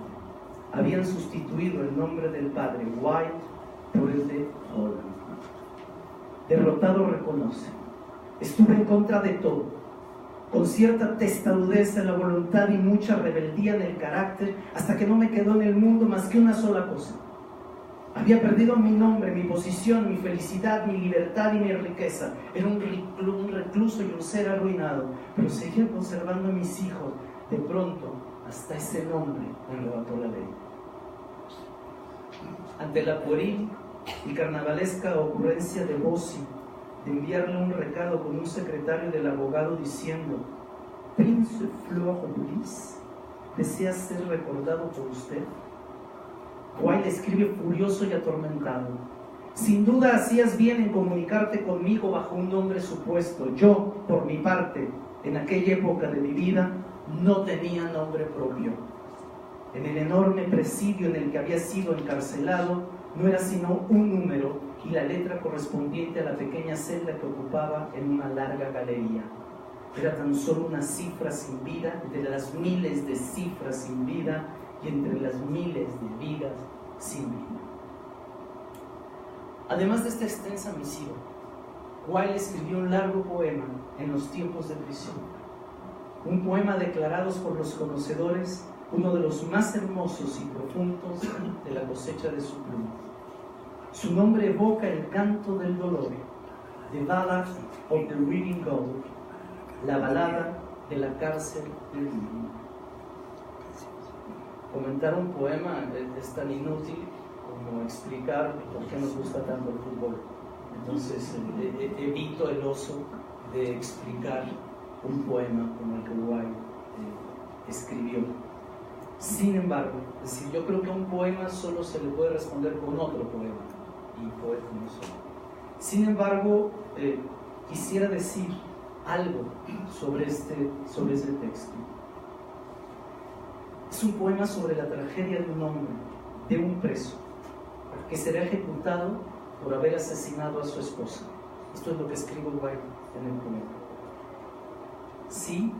[SPEAKER 5] Habían sustituido el nombre del padre, White, por el de Holland. Derrotado reconoce: estuve en contra de todo, con cierta testarudez en la voluntad y mucha rebeldía en el carácter, hasta que no me quedó en el mundo más que una sola cosa. Había perdido mi nombre, mi posición, mi felicidad, mi libertad y mi riqueza. Era un recluso y un ser arruinado, pero seguía conservando a mis hijos. De pronto, hasta ese nombre me arrebató la ley. Ante la pueril y carnavalesca ocurrencia de Bossi de enviarle un recado con un secretario del abogado diciendo: Prince Fleur de Lis desea ser recordado por usted, Wilde escribe furioso y atormentado: sin duda hacías bien en comunicarte conmigo bajo un nombre supuesto. Yo, por mi parte, en aquella época de mi vida, no tenía nombre propio. En el enorme presidio en el que había sido encarcelado, no era sino un número y la letra correspondiente a la pequeña celda que ocupaba en una larga galería. Era tan solo una cifra sin vida entre las miles de cifras sin vida y entre las miles de vidas sin vida. Además de esta extensa misiva, Wilde escribió un largo poema en los tiempos de prisión. Un poema declarados por los conocedores uno de los más hermosos y profundos de la cosecha de su pluma. Su nombre evoca el canto del dolor, The Ballad of the Reading Gaol, la balada de la cárcel del niño. Comentar un poema es tan inútil como explicar por qué nos gusta tanto el fútbol. Entonces evito el oso de explicar un poema como el que Wilde escribió. Sin embargo, es decir, yo creo que a un poema solo se le puede responder con otro poema, y poeta no solo. Sin embargo, quisiera decir algo sobre este texto. Es un poema sobre la tragedia de un hombre, de un preso, que será ejecutado por haber asesinado a su esposa. Esto es lo que escribe Wilde en el poema. Sí,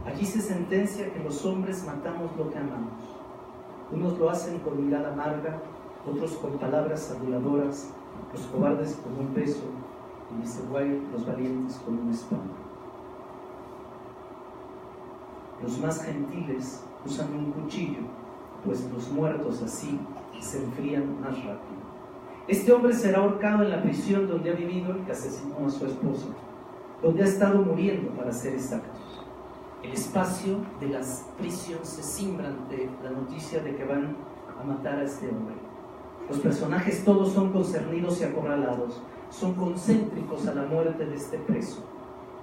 [SPEAKER 5] allí se sentencia que los hombres matamos lo que amamos. Unos lo hacen con mirada amarga, otros con palabras aduladoras, los cobardes con un beso, y dice Wilde, los valientes con un espanto. Los más gentiles usando un cuchillo, pues los muertos así se enfrían más rápido. Este hombre será ahorcado en la prisión donde ha vivido el que asesinó a su esposa, donde ha estado muriendo, para ser exactos. El espacio de las prisiones se simbra ante la noticia de que van a matar a este hombre. Los personajes todos son concernidos y acorralados, son concéntricos a la muerte de este preso.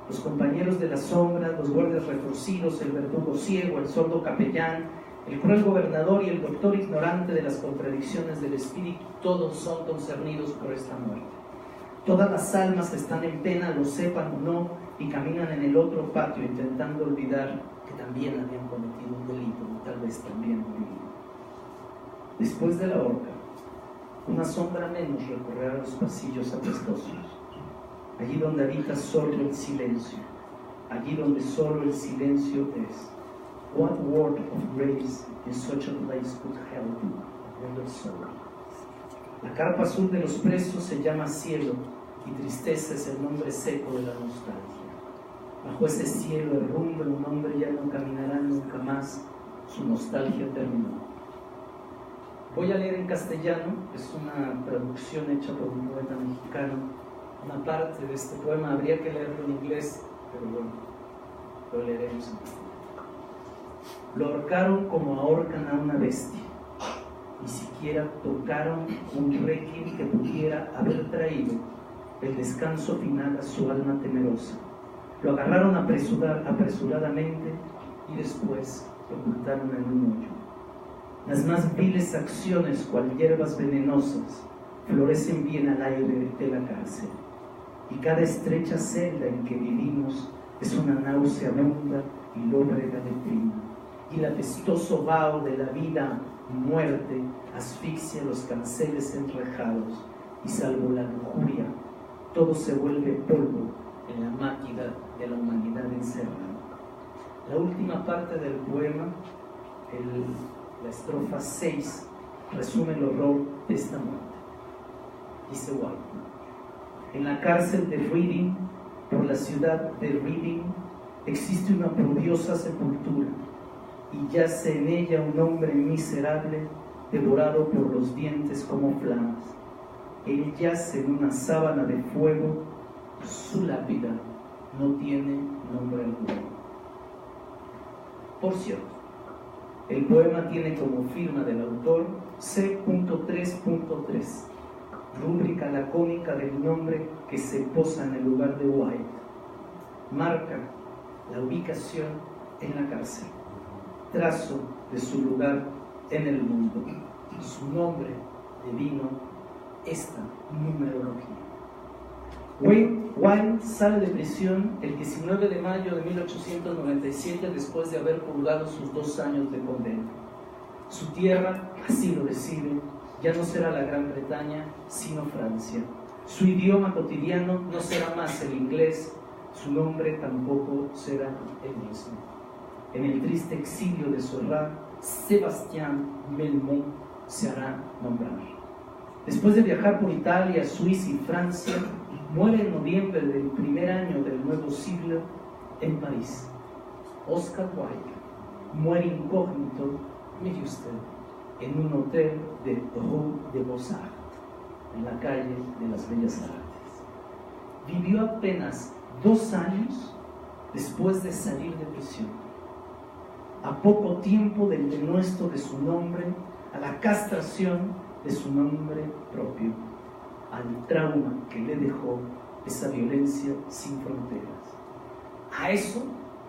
[SPEAKER 5] Los compañeros de la sombra, los guardias retorcidos, el verdugo ciego, el sordo capellán, el cruel gobernador y el doctor ignorante de las contradicciones del espíritu, todos son concernidos por esta muerte. Todas las almas están en pena, lo sepan o no, y caminan en el otro patio intentando olvidar que también habían cometido un delito y tal vez también morirían. Después de la horca, una sombra menos recorrerá los pasillos apestosos, allí donde habita solo el silencio, allí donde solo el silencio es. What word of grace in such a place could help a brother soul? La carpa azul de los presos se llama cielo, y tristeza es el nombre seco de la nostalgia. Bajo ese cielo herrumbre un hombre ya no caminará nunca más, su nostalgia terminó. Voy a leer en castellano, es una traducción hecha por un poeta mexicano, una parte de este poema. Habría que leerlo en inglés, pero bueno, lo leeremos en castellano. Lo ahorcaron como ahorcan a una bestia, ni siquiera tocaron un requiem que pudiera haber traído el descanso final a su alma temerosa. Lo agarraron apresuradamente y después lo ocultaron en un hoyo. Las más viles acciones, cual hierbas venenosas, florecen bien al aire de la cárcel, y cada estrecha celda en que vivimos es una náusea honda y lóbrega de prima, y el apestoso vaho de la vida muerte asfixia los canceles enrejados, y salvo la lujuria, todo se vuelve polvo en la máquina de la humanidad encerrada. La última parte del poema, la estrofa 6, resume el horror de esta muerte. Dice White: en la cárcel de Reading, por la ciudad de Reading, existe una oprobiosa sepultura, y yace en ella un hombre miserable, devorado por los dientes como flamas. Él yace en una sábana de fuego, su lápida no tiene nombre alguno. Por cierto, el poema tiene como firma del autor C.3.3, rúbrica lacónica del nombre que se posa en el lugar de White. Marca la ubicación en la cárcel, trazo de su lugar en el mundo, su nombre devino esta numerología. White sale de prisión el 19 de mayo de 1897 después de haber purgado sus 2 años de condena. Su tierra, así lo decide, ya no será la Gran Bretaña, sino Francia. Su idioma cotidiano no será más el inglés, su nombre tampoco será el mismo. En el triste exilio de Sorra, Sébastien Melmont se hará nombrar. Después de viajar por Italia, Suiza y Francia, muere en noviembre del primer año del nuevo siglo en París. Oscar Wilde muere incógnito, mire usted, en un hotel de Rue des Beaux-Arts, en la calle de las Bellas Artes. Vivió apenas 2 años después de salir de prisión. A poco tiempo del denuesto de su nombre, a la castración de su nombre propio, al trauma que le dejó esa violencia sin fronteras. A eso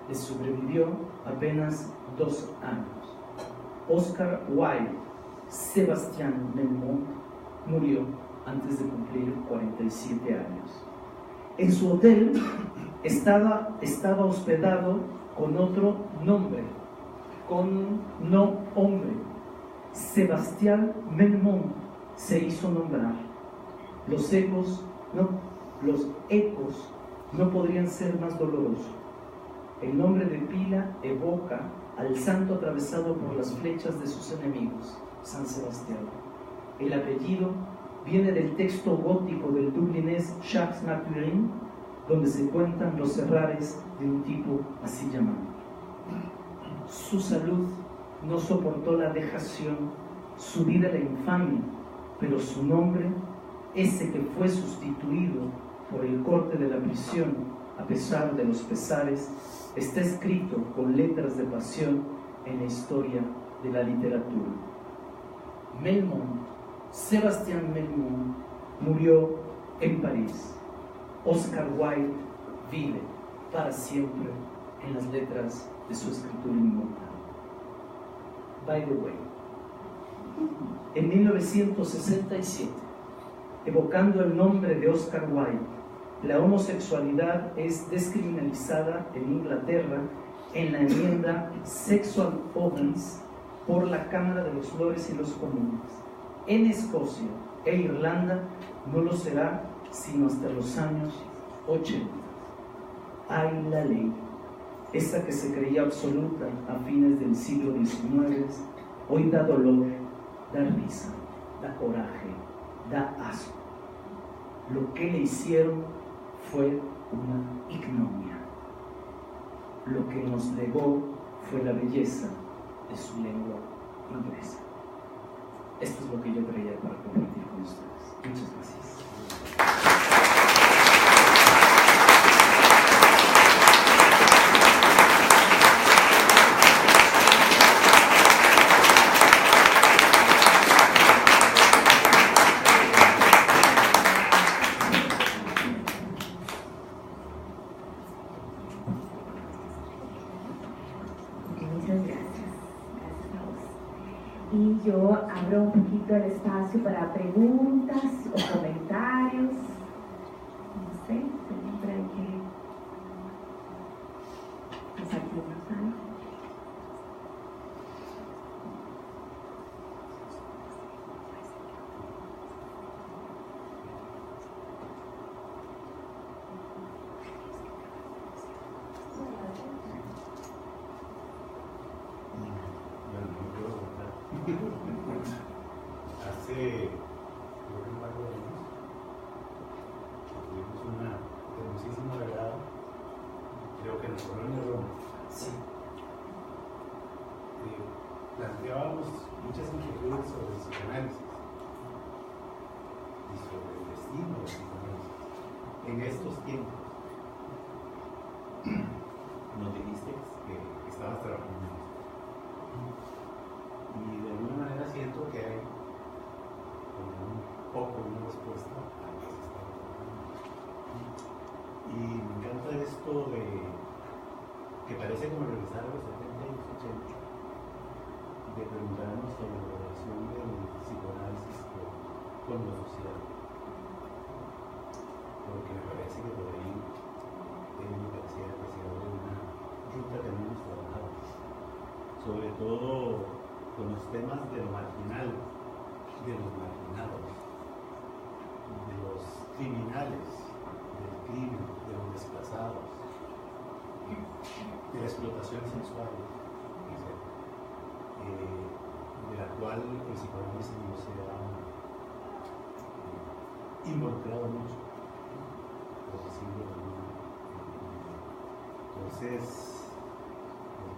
[SPEAKER 5] le sobrevivió apenas 2 años. Oscar Wilde, Sébastien Melmont, murió antes de cumplir 47 años. En su hotel estaba hospedado con otro nombre, con no hombre. Sébastien Melmont se hizo nombrar. Los ecos no podrían ser más dolorosos. El nombre de pila evoca al santo atravesado por las flechas de sus enemigos, San Sebastián. El apellido viene del texto gótico del dublinés Jacques Maturin, donde se cuentan los errares de un tipo así llamado. Su salud no soportó la dejación, su vida la infamia, pero su nombre, ese que fue sustituido por el corte de la prisión, a pesar de los pesares, está escrito con letras de pasión en la historia de la literatura. Melmoth, Sebastián Melmoth, murió en París. Oscar Wilde vive para siempre en las letras de su escritura inmortal. By the way, en 1967, evocando el nombre de Oscar Wilde, la homosexualidad es descriminalizada en Inglaterra en la enmienda Sexual Offence por la Cámara de los Lores y los Comunes. En Escocia e Irlanda no lo será sino hasta los años 80. Hay la ley, esa que se creía absoluta a fines del siglo XIX, hoy da dolor, da risa, da coraje, da asco. Lo que le hicieron fue una ignominia. Lo que nos legó fue la belleza de su lengua inglesa. Esto es lo que yo traía para compartir con ustedes. Muchas gracias.
[SPEAKER 4] Y yo abro un poquito el espacio para preguntas o comentarios. No sé, siempre hay que compartirnos algo.
[SPEAKER 6] Hace un par de años tuvimos una hermosísima velada, creo que en la colonia Roma.
[SPEAKER 5] Sí.
[SPEAKER 6] Planteábamos muchas inquietudes sobre el psicoanálisis y sobre el destino del psicoanálisis en estos tiempos. Nos dijiste que estabas trabajando en esto. Y de alguna manera siento que hay como un poco una respuesta a lo que se está trabajando. Y me encanta esto de que parece como regresar a los 70 y los 80, de preguntarnos sobre la relación del psicoanálisis con lo social. Porque me parece que por ahí me parecía que se abre una ruta que no hemos trabajado. Sobre todo con los temas de lo marginal, de los marginados, de los criminales, del crimen, de los desplazados, de la explotación sexual, etc., de la cual el psicoanálisis no se ha involucrado mucho, por decirlo de alguna manera. Entonces,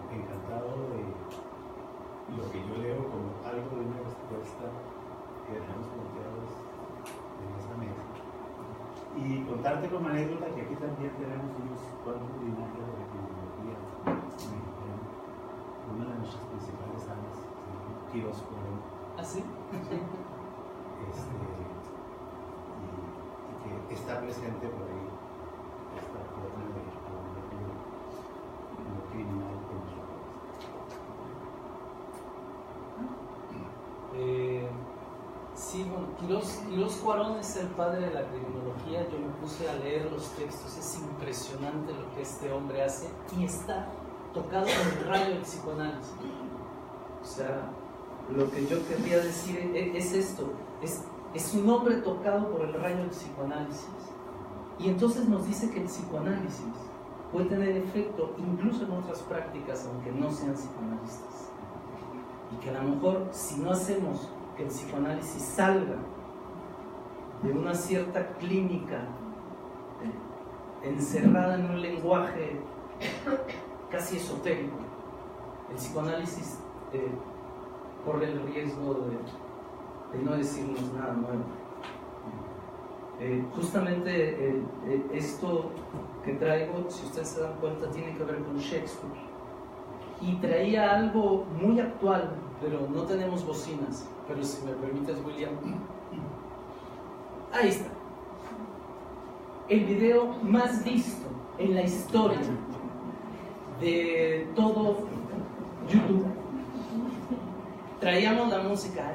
[SPEAKER 6] encantado de lo que yo leo como algo de una respuesta que dejamos planteados en esta mesa. Y contarte como anécdota que aquí también tenemos unos cuantos linajes de criminología mexicana. Una de nuestras principales amas se llama Quirós Cuarón.
[SPEAKER 5] ¿Ah, sí?
[SPEAKER 6] Y que está presente por ahí esta forma de lo criminal con nuestro
[SPEAKER 5] sí, bueno, Quirós Cuarón es el padre de la criminología. Yo me puse a leer los textos, es impresionante lo que este hombre hace y está tocado con el rayo del psicoanálisis. O sea, lo que yo querría decir es esto, es un hombre tocado por el rayo del psicoanálisis y entonces nos dice que el psicoanálisis puede tener efecto incluso en otras prácticas aunque no sean psicoanalistas. Y que a lo mejor si no hacemos que el psicoanálisis salga de una cierta clínica encerrada en un lenguaje casi esotérico, el psicoanálisis corre el riesgo de no decirnos nada nuevo. Justamente esto que traigo, si ustedes se dan cuenta, tiene que ver con Shakespeare. Y traía algo muy actual, pero no tenemos bocinas. Pero si me permites, William. Ahí está. El video más visto en la historia de todo YouTube. Traíamos la música,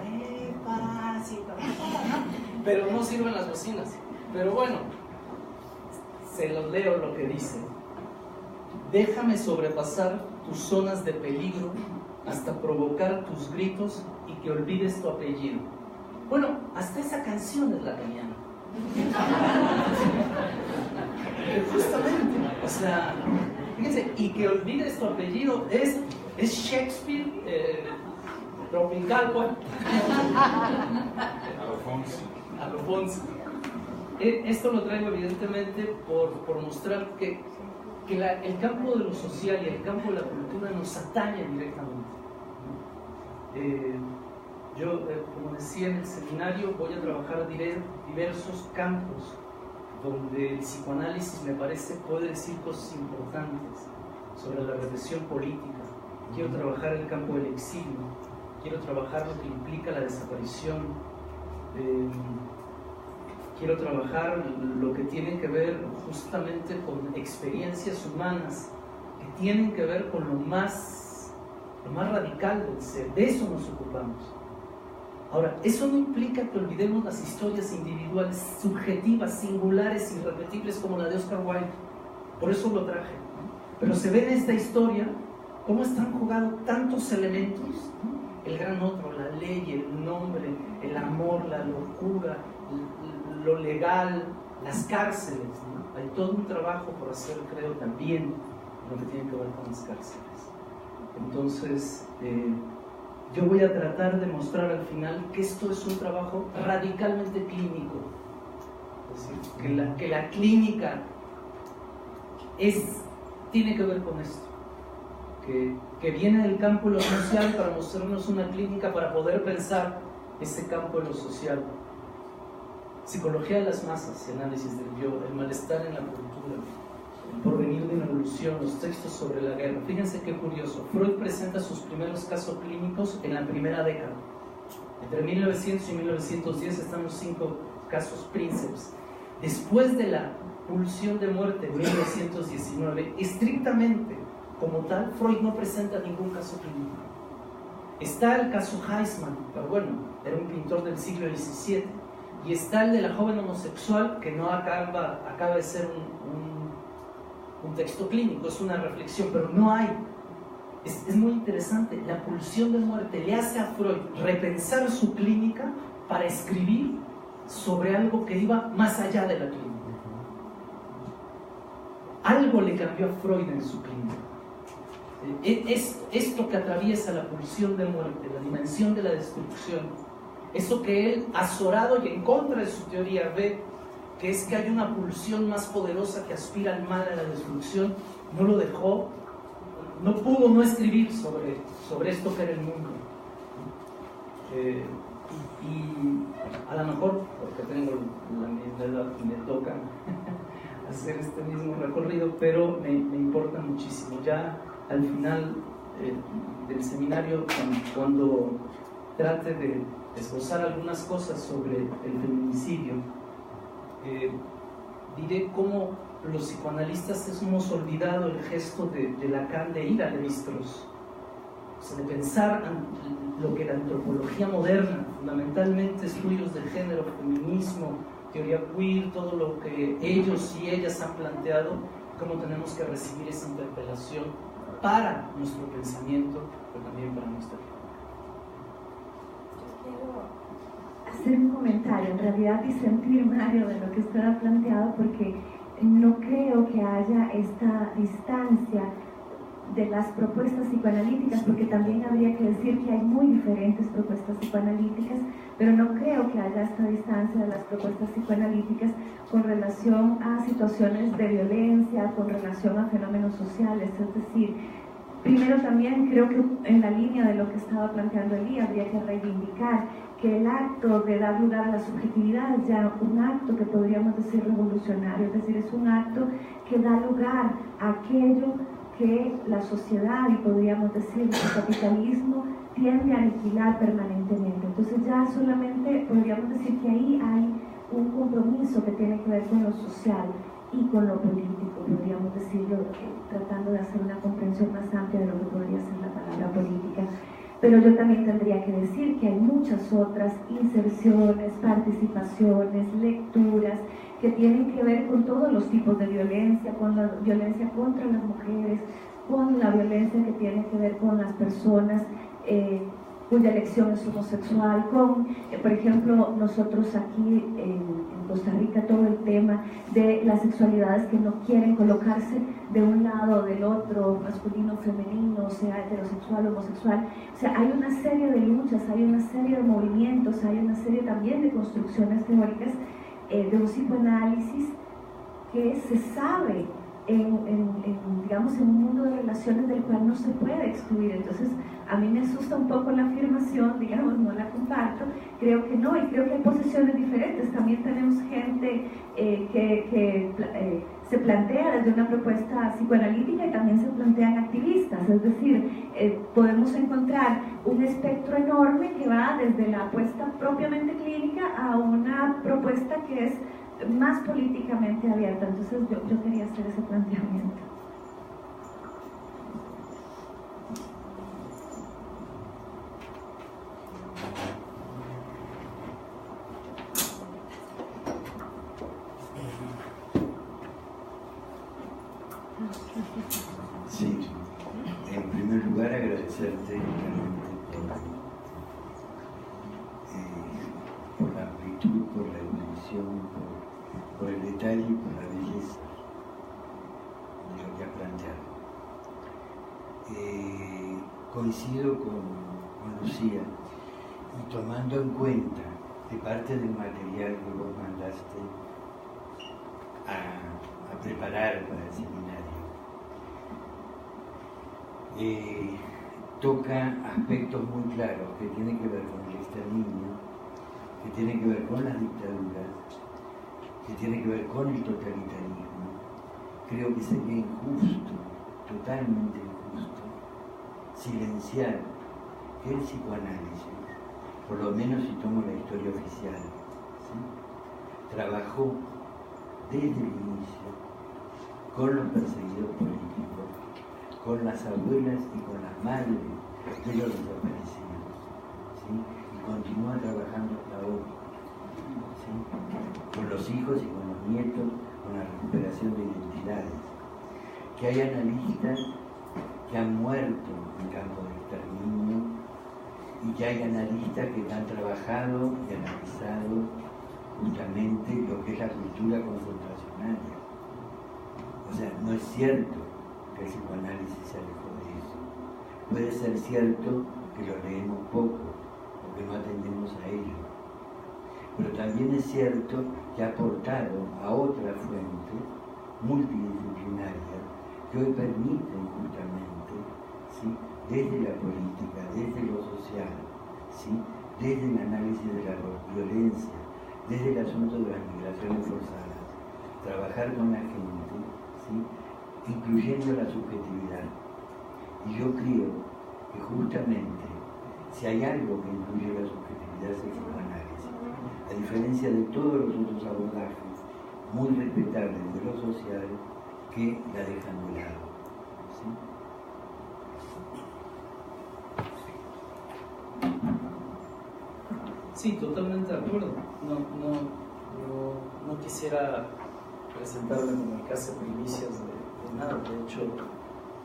[SPEAKER 5] pero no sirven las bocinas. Pero bueno, se los leo lo que dice. Déjame sobrepasar tus zonas de peligro hasta provocar tus gritos y que olvides tu apellido. Bueno, hasta esa canción es la mañana. Justamente, o sea, fíjense, y que olvides tu apellido es Shakespeare tropical, bueno. Alfonso. Esto lo traigo evidentemente por mostrar que el campo de lo social y el campo de la cultura nos atañe directamente. Yo, como decía en el seminario, voy a trabajar diversos campos donde el psicoanálisis, me parece, puede decir cosas importantes sobre la represión política. Quiero trabajar el campo del exilio, quiero trabajar lo que implica la desaparición, quiero trabajar lo que tiene que ver justamente con experiencias humanas que tienen que ver con lo más radical del ser. De eso nos ocupamos. Ahora, eso no implica que olvidemos las historias individuales, subjetivas, singulares, irrepetibles como la de Oscar Wilde. Por eso lo traje. Pero se ve en esta historia cómo están jugados tantos elementos, el gran otro, la ley, el nombre, el amor, la locura, lo legal, las cárceles, ¿no? Hay todo un trabajo por hacer, creo, también lo que tiene que ver con las cárceles. Entonces, yo voy a tratar de mostrar al final que esto es un trabajo radicalmente clínico. Es decir, que la clínica tiene que ver con esto. Que viene del campo de lo social para mostrarnos una clínica para poder pensar ese campo de lo social. Psicología de las masas, análisis del yo, el malestar en la cultura, el porvenir de una evolución, los textos sobre la guerra. Fíjense qué curioso. Freud presenta sus primeros casos clínicos en la primera década. Entre 1900 y 1910 están los 5 casos príncipes. Después de la pulsión de muerte en 1919, estrictamente como tal, Freud no presenta ningún caso clínico. Está el caso Heisman, pero bueno, era un pintor del siglo XVII, y está el de la joven homosexual, que no acaba de ser un texto clínico, es una reflexión, pero no hay. Es muy interesante, la pulsión de muerte le hace a Freud repensar su clínica para escribir sobre algo que iba más allá de la clínica. Algo le cambió a Freud en su clínica. Esto que atraviesa la pulsión de muerte, la dimensión de la destrucción, eso que él, azorado y en contra de su teoría, ve que es que hay una pulsión más poderosa que aspira al mal, a la destrucción, no lo dejó, no pudo no escribir sobre esto que era el mundo. Y a lo mejor, porque tengo la misma edad, me toca hacer este mismo recorrido, pero me importa muchísimo. Ya al final del seminario, cuando trate de esbozar algunas cosas sobre el feminicidio, diré cómo los psicoanalistas hemos olvidado el gesto de Lacan de ir a Lévi-Strauss, o sea, de pensar lo que la antropología moderna, fundamentalmente estudios del género, feminismo, teoría queer, todo lo que ellos y ellas han planteado, cómo tenemos que recibir esa interpelación para nuestro pensamiento, pero también para nuestra vida.
[SPEAKER 4] Hacer un comentario, en realidad disentir, Mario, de lo que usted ha planteado, porque no creo que haya esta distancia de las propuestas psicoanalíticas, porque también habría que decir que hay muy diferentes propuestas psicoanalíticas, pero no creo que haya esta distancia de las propuestas psicoanalíticas con relación a situaciones de violencia, con relación a fenómenos sociales. Es decir, Primero también creo que en la línea de lo que estaba planteando Elí, habría que reivindicar que el acto de dar lugar a la subjetividad es ya un acto que podríamos decir revolucionario, es decir, es un acto que da lugar a aquello que la sociedad y podríamos decir el capitalismo tiende a aniquilar permanentemente. Entonces ya solamente podríamos decir que ahí hay un compromiso que tiene que ver con lo social y con lo político, podríamos decirlo, tratando de hacer una comprensión más amplia de lo que podría ser la palabra política. Pero yo también tendría que decir que hay muchas otras inserciones, participaciones, lecturas que tienen que ver con todos los tipos de violencia, con la violencia contra las mujeres, con la violencia que tiene que ver con las personas cuya elección es homosexual, con, por ejemplo, nosotros aquí en Costa Rica, todo el tema de las sexualidades que no quieren colocarse de un lado o del otro, masculino, femenino, sea heterosexual, homosexual. O sea, hay una serie de luchas, hay una serie de movimientos, hay una serie también de construcciones teóricas de un psicoanálisis que se sabe digamos, en un mundo de relaciones del cual no se puede excluir. Entonces, a mí me asusta un poco la afirmación, digamos, no la comparto, creo que no, y creo que hay posiciones diferentes. También tenemos gente que se plantea desde una propuesta psicoanalítica y también se plantean activistas, es decir, podemos encontrar un espectro enorme que va desde la apuesta propiamente clínica a una propuesta que es más políticamente abierta. Entonces yo quería hacer ese planteamiento.
[SPEAKER 7] Sí, en primer lugar agradecerte por la amplitud, por la erudición, por el detalle y por la belleza de lo que has planteado. Coincido con Lucía y tomando en cuenta de parte del material que vos mandaste a preparar para el seminario, toca aspectos muy claros que tienen que ver con el exterminio, que tienen que ver con las dictaduras, que tiene que ver con el totalitarismo. Creo que sería injusto, totalmente injusto, silenciar que el psicoanálisis, por lo menos si tomo la historia oficial, ¿sí?, trabajó desde el inicio con los perseguidos políticos, con las abuelas y con las madres de los desaparecidos, ¿sí?, y continúa trabajando hasta hoy, ¿sí?, con los hijos y con los nietos, con la recuperación de identidades. Que hay analistas que han muerto en campo de exterminio y que hay analistas que han trabajado y analizado justamente lo que es la cultura concentracionaria. O sea, no es cierto que el psicoanálisis se alejó de eso. Puede ser cierto que lo leemos poco o que no atendemos a ello. Pero también es cierto que ha aportado a otras fuentes multidisciplinarias que hoy permiten justamente, ¿sí?, desde la política, desde lo social, ¿sí?, desde el análisis de la violencia, desde el asunto de las migraciones forzadas, trabajar con la gente, ¿sí?, incluyendo la subjetividad. Y yo creo que justamente si hay algo que incluye la subjetividad es el psicoanálisis, a diferencia de todos los otros abordajes muy respetables de lo social que la dejan de lado, ¿sí?
[SPEAKER 5] Sí, totalmente de acuerdo. No quisiera presentarme como el caso de primicias de nada. De hecho,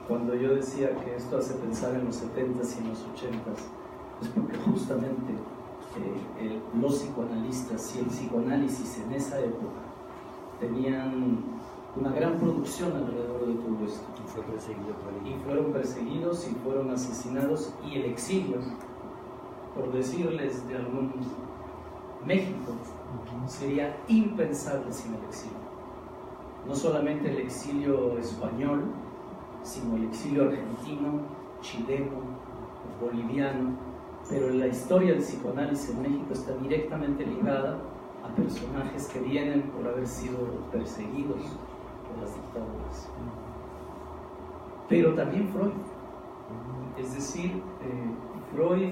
[SPEAKER 5] cuando yo decía que esto hace pensar en los 70s y en los 80s, es porque justamente los psicoanalistas y el psicoanálisis en esa época tenían una gran producción alrededor de todo esto. Y fueron perseguidos y fueron asesinados, y el exilio, por decirles de algún México, sería impensable sin el exilio. No solamente el exilio español, sino el exilio argentino, chileno, boliviano, pero la historia del psicoanálisis en México está directamente ligada a personajes que vienen por haber sido perseguidos por las dictaduras. Pero también Freud, es decir, Freud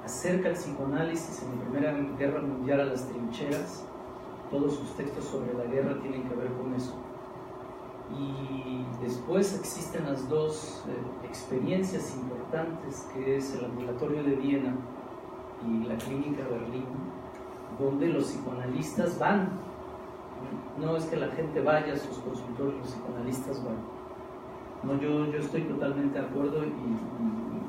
[SPEAKER 5] acerca el psicoanálisis en la Primera Guerra Mundial a las trincheras. Todos sus textos sobre la guerra tienen que ver con eso. Y después existen las dos experiencias importantes, que es el ambulatorio de Viena y la clínica de Berlín, donde los psicoanalistas van. No es que la gente vaya a sus consultorios, los psicoanalistas van. No, yo estoy totalmente de acuerdo y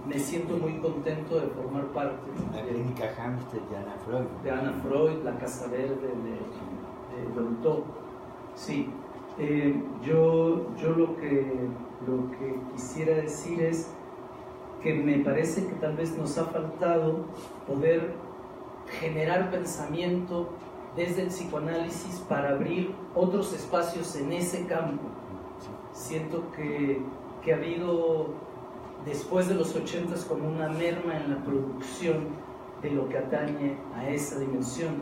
[SPEAKER 5] me siento muy contento de formar parte
[SPEAKER 7] La clínica Hamster
[SPEAKER 5] de Ana Freud, la Casa Verde de Dolto. Sí, yo lo que quisiera decir es que me parece que tal vez nos ha faltado poder generar pensamiento desde el psicoanálisis para abrir otros espacios en ese campo. Siento que ha habido, después de los 80s, como una merma en la producción de lo que atañe a esa dimensión,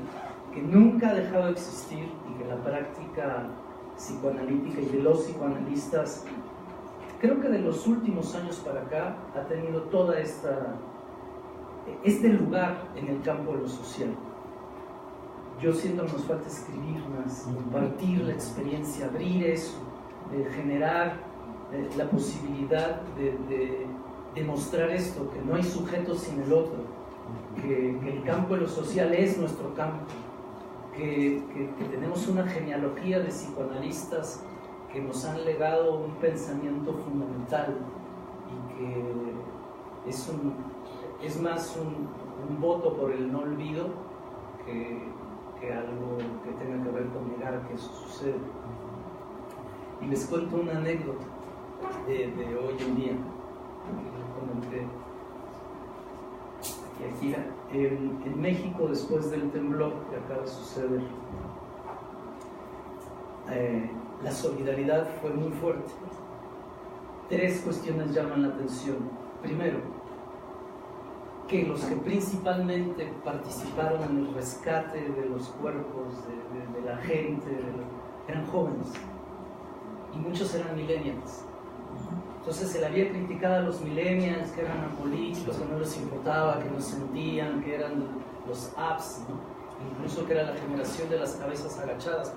[SPEAKER 5] que nunca ha dejado de existir y que la práctica psicoanalítica y de los psicoanalistas, creo que de los últimos años para acá, ha tenido toda este lugar en el campo de lo social. Yo siento que nos falta escribir más, compartir la experiencia, abrir eso, de generar la posibilidad de demostrar esto, que no hay sujeto sin el otro, que el campo de lo social es nuestro campo, que tenemos una genealogía de psicoanalistas que nos han legado un pensamiento fundamental y que es más un voto por el no olvido que algo que tenga que ver con negar que eso sucede. Y les cuento una anécdota de hoy en día que comenté. Y aquí en México, después del temblor que acaba de suceder, la solidaridad fue muy fuerte. 3 cuestiones llaman la atención. Primero, que los que principalmente participaron en el rescate de los cuerpos de la gente eran jóvenes y muchos eran millennials. Entonces se le había criticado a los millennials que eran apolíticos, que no les importaba, que no sentían, que eran los apps, ¿no? Incluso que era la generación de las cabezas agachadas.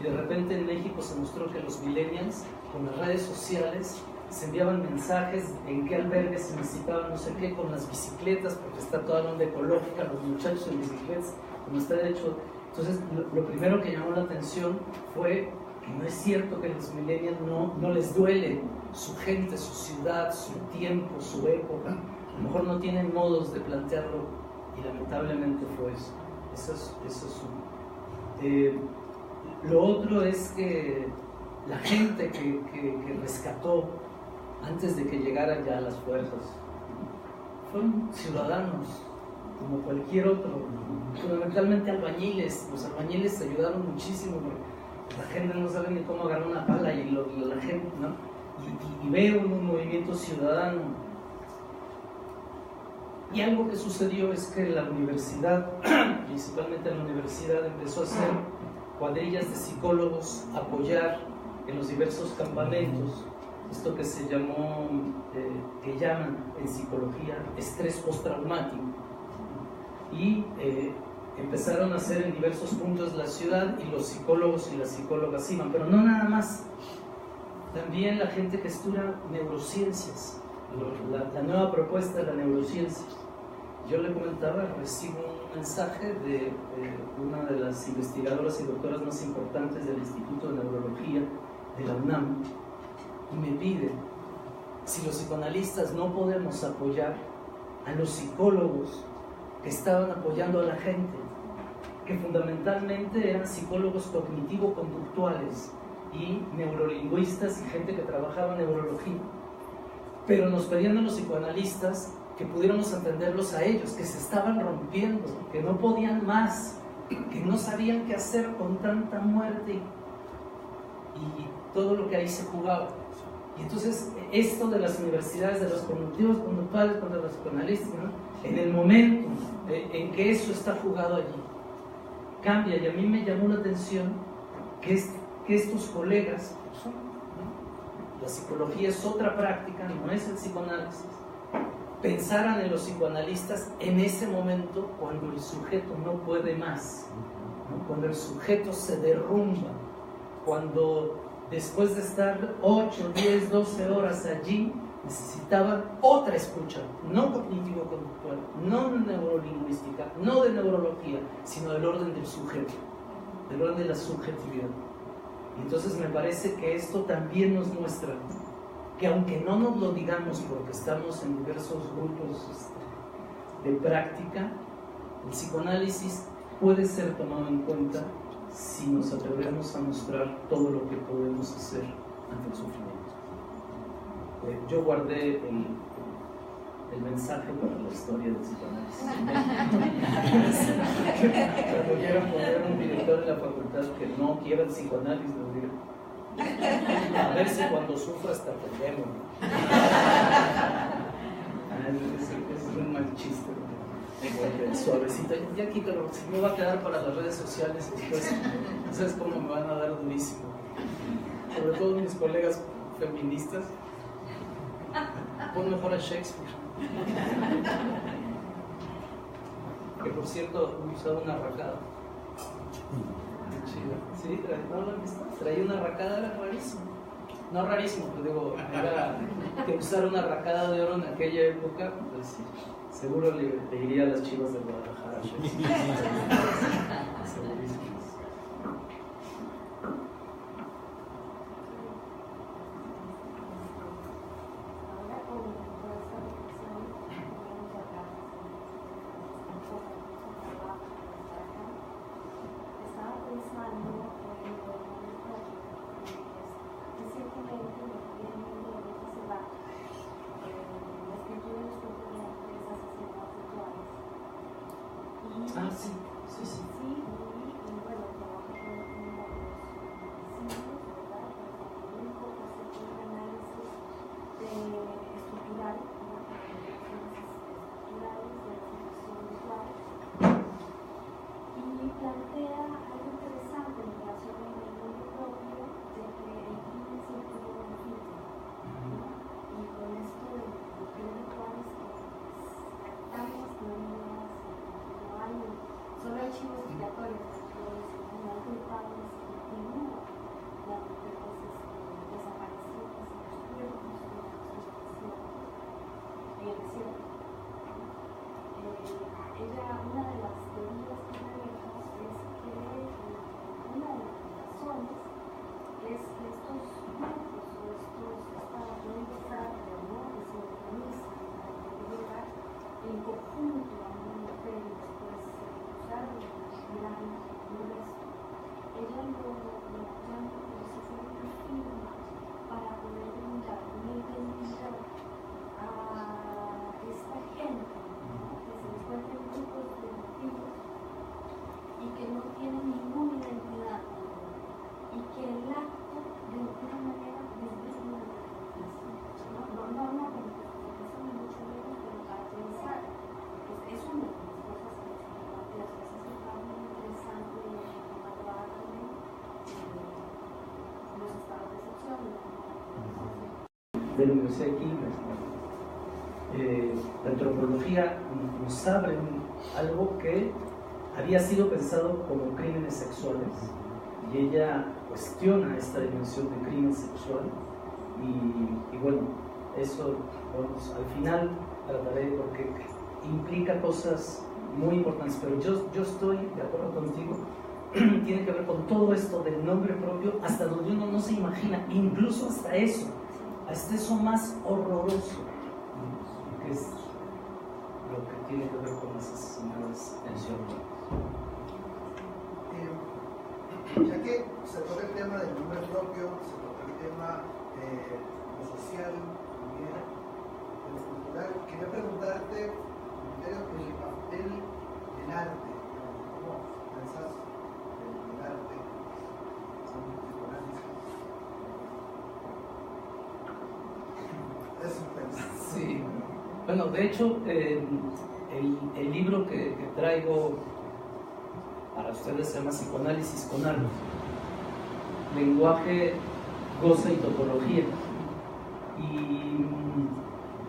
[SPEAKER 5] Y de repente en México se mostró que los millennials, con las redes sociales, se enviaban mensajes en qué albergue se necesitaban no sé qué, con las bicicletas, porque está toda la onda ecológica, los muchachos en bicicletas, como está hecho. Entonces lo primero que llamó la atención fue que no es cierto que los millennials no les duele su gente, su ciudad, su tiempo, su época. A lo mejor no tienen modos de plantearlo y lamentablemente fue eso. Eso es lo otro es que la gente que rescató antes de que llegaran ya las fuerzas fueron ciudadanos como cualquier otro, fundamentalmente albañiles. Los albañiles ayudaron muchísimo porque la gente no sabe ni cómo agarrar una pala y la gente, ¿no? Y veo un movimiento ciudadano. Y algo que sucedió es que la universidad, principalmente la universidad, empezó a hacer cuadrillas de psicólogos, apoyar en los diversos campamentos esto que se llamó, que llaman en psicología estrés postraumático, y empezaron a hacer en diversos puntos de la ciudad, y los psicólogos y las psicólogas iban, pero no nada más, también la gente que estudia neurociencias, la nueva propuesta de la neurociencia. Yo le comentaba, recibo un mensaje de una de las investigadoras y doctoras más importantes del Instituto de Neurología de la UNAM, y me pide si los psicoanalistas no podemos apoyar a los psicólogos que estaban apoyando a la gente, que fundamentalmente eran psicólogos cognitivo-conductuales y neurolingüistas y gente que trabajaba en neurología, pero nos pedían a los psicoanalistas que pudiéramos entenderlos a ellos, que se estaban rompiendo, que no podían más, que no sabían qué hacer con tanta muerte. y todo lo que ahí se jugaba. Y entonces esto de las universidades, de los cognitivos conductuales contra los psicoanalistas, ¿no? En el momento en que eso está jugado allí, cambia. Y a mí me llamó la atención que estos colegas, ¿no? La psicología es otra práctica, no es el psicoanálisis, pensaran en los psicoanalistas en ese momento cuando el sujeto no puede más, ¿no? Cuando el sujeto se derrumba, cuando después de estar 8, 10, 12 horas allí, necesitaban otra escucha, no cognitivo-conductual, no neurolingüística, no de neurología, sino del orden del sujeto, del orden de la subjetividad. Y entonces me parece que esto también nos muestra que aunque no nos lo digamos porque estamos en diversos grupos de práctica, el psicoanálisis puede ser tomado en cuenta si nos atrevemos a mostrar todo lo que podemos hacer ante el sufrimiento. Yo guardé el mensaje para la historia del psicoanálisis. Cuando quieran poner un director de la facultad que no quiera el psicoanálisis, les digo, a ver si cuando sufra hasta aprendemos. Es un mal chiste. Suavecito, ya quítalo, si me va a quedar para las redes sociales después. No sabes cómo me van a dar durísimo. Sobre todo mis colegas feministas. Pon mejor a Shakespeare. Que por cierto, usaba una racada. Sí, traía una racada, era rarísimo. No rarísimo, pero digo, era que usar una racada de oro en aquella época, pues sí. Seguro le iría a las Chivas de Guadalajara. Segurísimo.
[SPEAKER 8] Ahora con toda esta reflexión que tenemos acá, un poco de trabajo para acá, estaba pensando en el momento recientemente me fui en un libro que se va la escritura de los componentes asesinados rituales.
[SPEAKER 5] Ah, sí.
[SPEAKER 8] Sí, y bueno, trabajo con los símbolos, ¿verdad? También un poco hacer un análisis estructural, ¿no? De estructurales, de la situación visual. Y plantea algo interesante en relación con el nombre propio de que el crimen siempre lleva un filtro, ¿no? Y con esto de los crimen rituales que tantas teorías, no hay, solo archivos expiatorios, no hay culpables, continúa la muerte de veces desaparecidas en los cuerpos, en la desesperación y el desierto. Ella, una de las teorías que maneja es que una de las razones es que estos grupos o esta aprendizaje, ¿no? Que se organizan para poder llegar en conjunto a una mujer y después usar mirar un resto. Ella lo llama como si fuera una firma para poder brindar una identidad a esta gente, ¿no? Que se encuentra en grupos delictivos y que no tienen ninguna identidad y que el acto de alguna manera desvía la identificación. No como eso ni mucho menos, pero para pensar, pues es una de las cosas que las veces me parece muy interesante tomar también los estados de excepción
[SPEAKER 5] de la Universidad de Quilmes. La antropología nos abre algo que había sido pensado como crímenes sexuales y ella cuestiona esta dimensión de crimen sexual y bueno, eso vamos, al final trataré porque implica cosas muy importantes, pero yo estoy de acuerdo contigo, tiene que ver con todo esto del nombre propio hasta donde uno no se imagina, incluso hasta eso más horroroso, que es lo que tiene que ver con las asesinadas en Xiamen.
[SPEAKER 9] Ya que se toca el tema del nombre propio, se toca el tema de lo social, también de lo cultural, quería preguntarte el papel del arte, ¿cómo pensás el arte?
[SPEAKER 5] Bueno, de hecho, el libro que traigo para ustedes se llama Psicoanálisis con alma, lenguaje, goza y topología. Y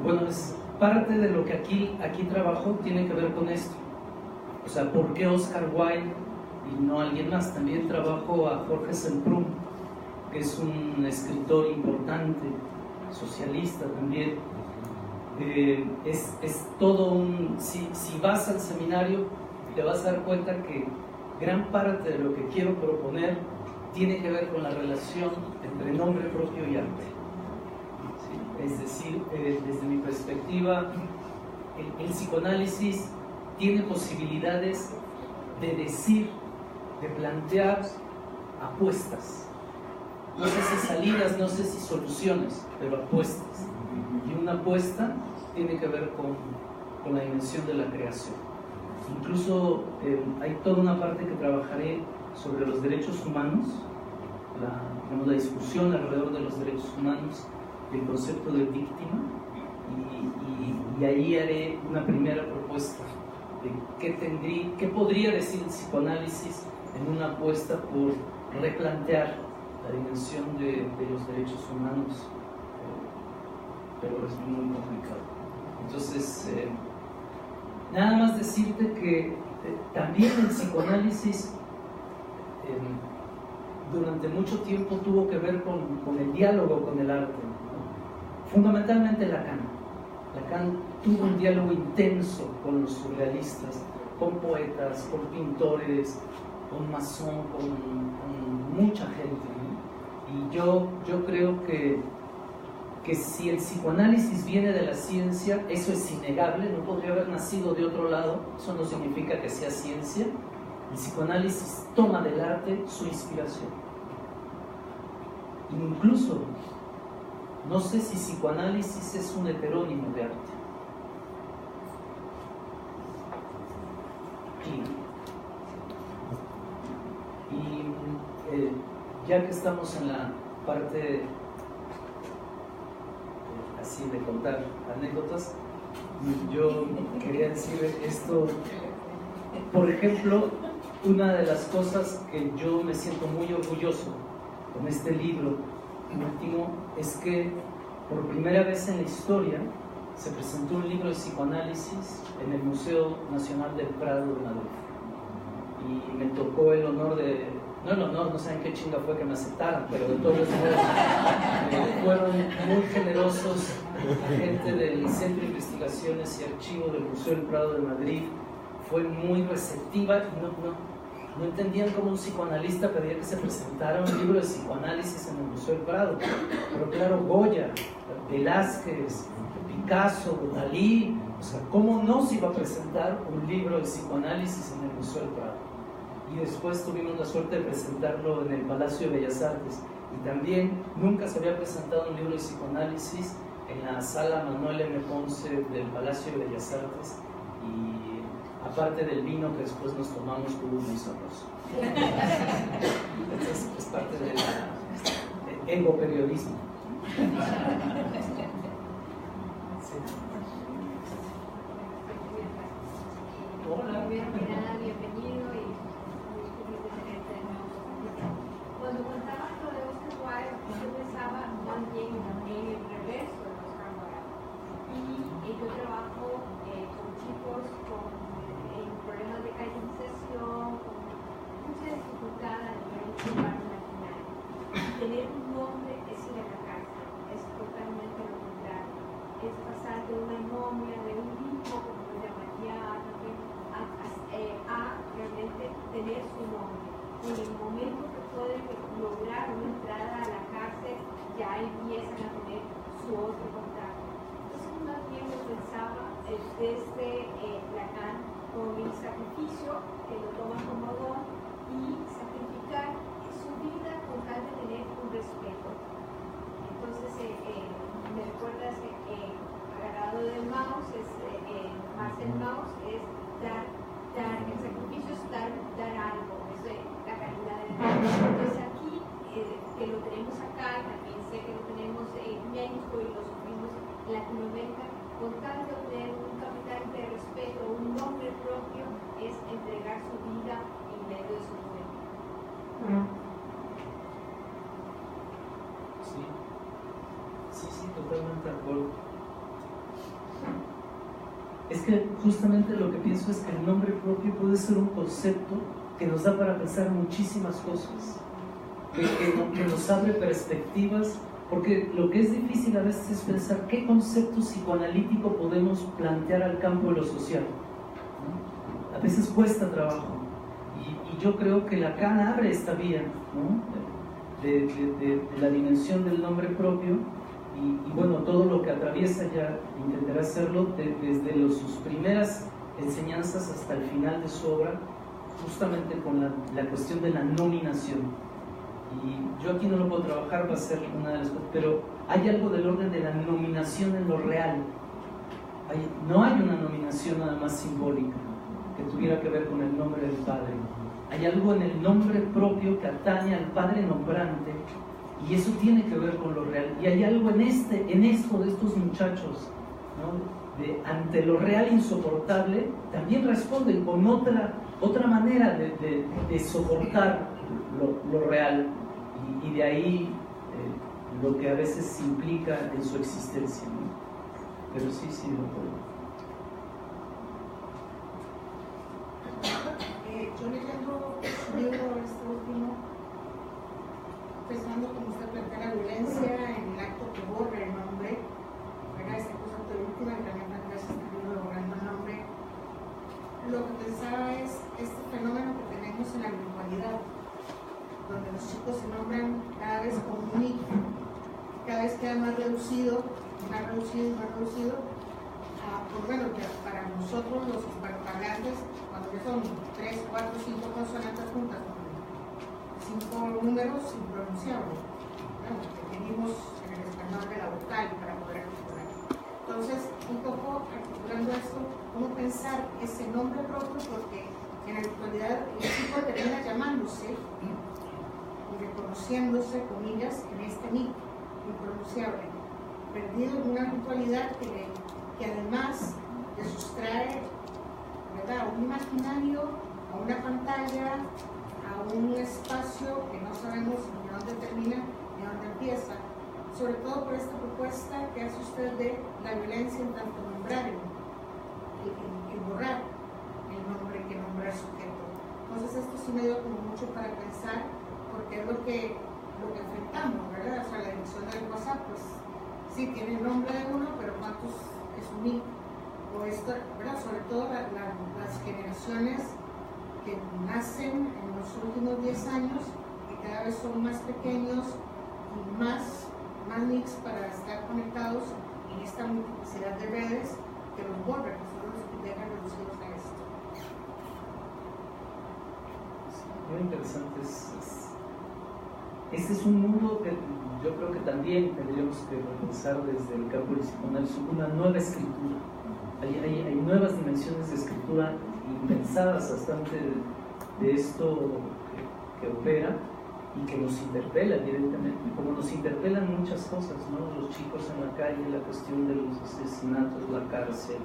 [SPEAKER 5] bueno, es parte de lo que aquí trabajo tiene que ver con esto. O sea, ¿por qué Oscar Wilde y no alguien más? También trabajo a Jorge Semprún, que es un escritor importante, socialista también. Es todo un... Si vas al seminario, te vas a dar cuenta que gran parte de lo que quiero proponer tiene que ver con la relación entre nombre propio y arte. ¿Sí? Es decir, desde mi perspectiva, el psicoanálisis tiene posibilidades de decir, de plantear apuestas. No sé si salidas, no sé si soluciones, pero apuestas. Y una apuesta tiene que ver con la dimensión de la creación. Incluso hay toda una parte que trabajaré sobre los derechos humanos, la discusión alrededor de los derechos humanos, el concepto de víctima, y ahí haré una primera propuesta de qué podría decir el psicoanálisis en una apuesta por replantear la dimensión de los derechos humanos, pero es muy complicado. Entonces, nada más decirte que también el psicoanálisis durante mucho tiempo tuvo que ver con el diálogo con el arte, ¿no? Fundamentalmente Lacan. Lacan tuvo un diálogo intenso con los surrealistas, con poetas, con pintores, con Masson, con mucha gente, ¿no? Y yo creo que si el psicoanálisis viene de la ciencia, eso es innegable, no podría haber nacido de otro lado, eso no significa que sea ciencia. El psicoanálisis toma del arte su inspiración. Incluso, no sé si psicoanálisis es un heterónimo de arte. Y ya que estamos en la parte así de contar anécdotas, yo quería decir esto. Por ejemplo, una de las cosas que yo me siento muy orgulloso con este libro último es que por primera vez en la historia se presentó un libro de psicoanálisis en el Museo Nacional del Prado de Madrid. Y me tocó el honor no saben qué chinga fue que me aceptaran, pero de todos modos fueron muy generosos. La gente del Centro de Investigaciones y Archivo del Museo del Prado de Madrid fue muy receptiva y no entendían cómo un psicoanalista pedía que se presentara un libro de psicoanálisis en el Museo del Prado. Pero claro, Goya, Velázquez, Picasso, Dalí, o sea, ¿cómo no se iba a presentar un libro de psicoanálisis en el Museo del Prado? Y después tuvimos la suerte de presentarlo en el Palacio de Bellas Artes. Y también nunca se había presentado un libro de psicoanálisis en la sala Manuel M. Ponce del Palacio de Bellas Artes. Y aparte del vino que después nos tomamos, estuvo muy sabroso. Entonces, es parte del egoperiodismo. Sí.
[SPEAKER 10] Hola. Bienvenido y muy feliz de tenerte de nuevo. Cuando contabas lo de Oscar Wilde, yo pensaba más bien en el reverso de Oscar Wilde. Y yo trabajo con chicos con problemas de calinización, con mucha dificultad a nivel escolar marginal. Tener un nombre es ir a la cárcel, es totalmente lo contrario. Es pasar de una anomia, de un hijo, como lo llamaría, a realmente tener su nombre. En el momento que pueden lograr una entrada a la cárcel, ya empiezan a tener su otro contacto. Entonces, más bien lo pensaba desde Lacan con el sacrificio, que lo toman como don, y sacrificar su vida con tal de tener un respeto. Entonces, me recuerdas que agarrado del Mauss, Marcel Mauss, es dar, el sacrificio es dar algo, eso es la calidad de vida. Entonces aquí, que lo tenemos acá, también sé que lo tenemos en México y lo sufrimos en Latinoamérica, con tal de obtener un capital de respeto, un nombre propio, es entregar su vida en medio de su fe.
[SPEAKER 5] Sí, totalmente de acuerdo. Es que justamente lo que pienso es que el nombre propio puede ser un concepto que nos da para pensar muchísimas cosas, que nos abre perspectivas, porque lo que es difícil a veces es pensar qué concepto psicoanalítico podemos plantear al campo de lo social, ¿no? A veces cuesta trabajo, y yo creo que Lacan abre esta vía, ¿no? de la dimensión del nombre propio, y bueno, todo lo que atraviesa ya intentará hacerlo desde sus primeras enseñanzas hasta el final de su obra, justamente con la cuestión de la nominación. Y yo aquí no lo puedo trabajar, va a ser una de las cosas, pero hay algo del orden de la nominación en lo real. No hay una nominación nada más simbólica que tuviera que ver con el nombre del Padre. Hay algo en el nombre propio que atañe al Padre nombrante, y eso tiene que ver con lo real. Y hay algo en esto de estos muchachos, ¿no? Ante lo real insoportable, también responden con otra manera de soportar lo real, y de ahí lo que a veces implica en su existencia, ¿no? Pero sí, lo puedo.
[SPEAKER 1] Yo leyendo un libro, este último, pensando como usted plantea la violencia en el acto que borra el nombre, ¿verdad? Esta cosa última que también plantea este libro borrando el nombre. Lo que pensaba es este fenómeno que tenemos en la virtualidad, donde los chicos se nombran cada vez como un nicho, cada vez queda más reducido, por lo menos para nosotros los hispanoparlantes, cuando ya son 3, 4, 5 consonantes juntas, 5 números impronunciables, ¿no? Que tenemos en el español de la vocal para poder articular. Entonces, un poco articulando esto, cómo pensar ese nombre propio, porque en la actualidad el chico termina llamándose y reconociéndose, comillas, en este nick impronunciable, perdido en una virtualidad que además le sustrae, ¿verdad?, a un imaginario, a una pantalla, a un espacio que no sabemos ni dónde termina ni dónde empieza, sobre todo por esta propuesta que hace usted de la violencia en tanto nombrar y borrar el nombre que nombra el sujeto. Entonces esto sí me dio como mucho para pensar, porque es lo que enfrentamos, ¿verdad? O sea, la edición del WhatsApp, pues sí tiene el nombre de uno, pero ¿cuántos es un nick? O esto, ¿verdad? Sobre todo las generaciones que nacen en los últimos 10 años, que cada vez son más pequeños y más nicks para estar conectados en esta multiplicidad de redes que los borran, que son los que dejan reducidos a esto.
[SPEAKER 5] Muy interesante. Este es un mundo que yo creo que también tendríamos que repensar desde el campo del psicoanálisis, una nueva escritura. Hay nuevas dimensiones de escritura impensadas hasta antes de esto que opera y que nos interpela, evidentemente, como nos interpelan muchas cosas, ¿no? Los chicos en la calle, la cuestión de los asesinatos, la cárcel,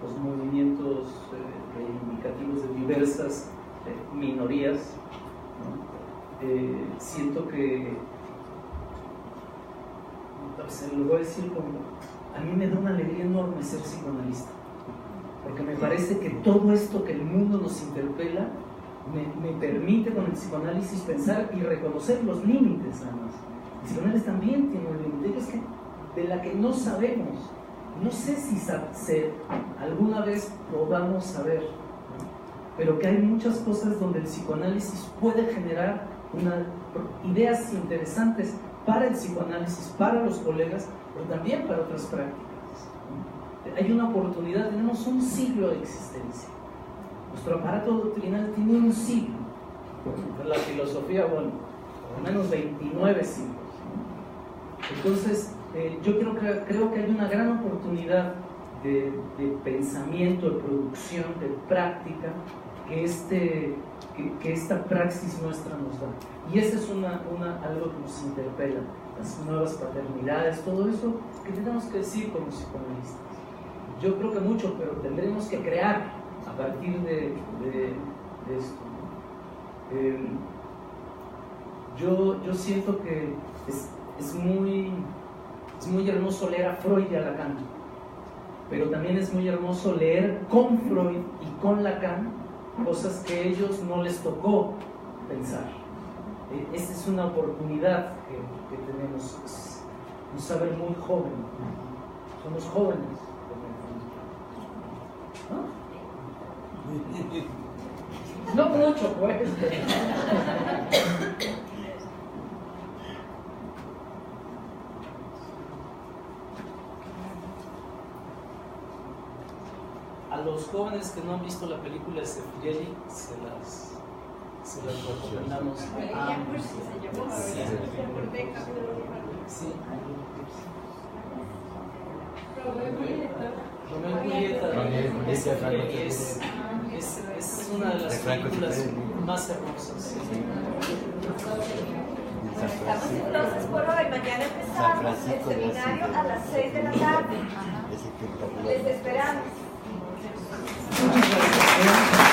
[SPEAKER 5] los movimientos reivindicativos de diversas minorías, ¿no? Siento que, se lo voy a decir como, a mí me da una alegría enorme ser psicoanalista, porque me parece que todo esto que el mundo nos interpela me permite con el psicoanálisis pensar y reconocer los límites, además. El psicoanálisis también tiene un límite, es que de la que no sabemos, no sé si alguna vez podamos saber, ¿no? Pero que hay muchas cosas donde el psicoanálisis puede generar ideas interesantes para el psicoanálisis, para los colegas, pero también para otras prácticas, ¿no? Hay una oportunidad, tenemos un siglo de existencia. Nuestro aparato doctrinal tiene un siglo. La filosofía, bueno, por lo menos 29 siglos, ¿no? Entonces, yo creo que hay una gran oportunidad de pensamiento, de producción, de práctica, que esta praxis nuestra nos da. Y esa es algo que nos interpela, las nuevas paternidades, todo eso que tenemos que decir como psicoanalistas. Yo creo que mucho, pero tendremos que crear a partir de esto. Yo siento que es muy hermoso leer a Freud y a Lacan, pero también es muy hermoso leer con Freud y con Lacan cosas que a ellos no les tocó pensar. Esa es una oportunidad que tenemos, es un saber muy joven. Somos jóvenes. ¿No? No mucho, pues. A los jóvenes que no han visto la película de Zeffirelli, se las recomendamos. Sí. Romeo y Julieta es una de las películas más hermosas.
[SPEAKER 11] Estamos entonces por hoy. Mañana empezamos el seminario a las 6 de la tarde. Les esperamos.
[SPEAKER 5] Muchas gracias.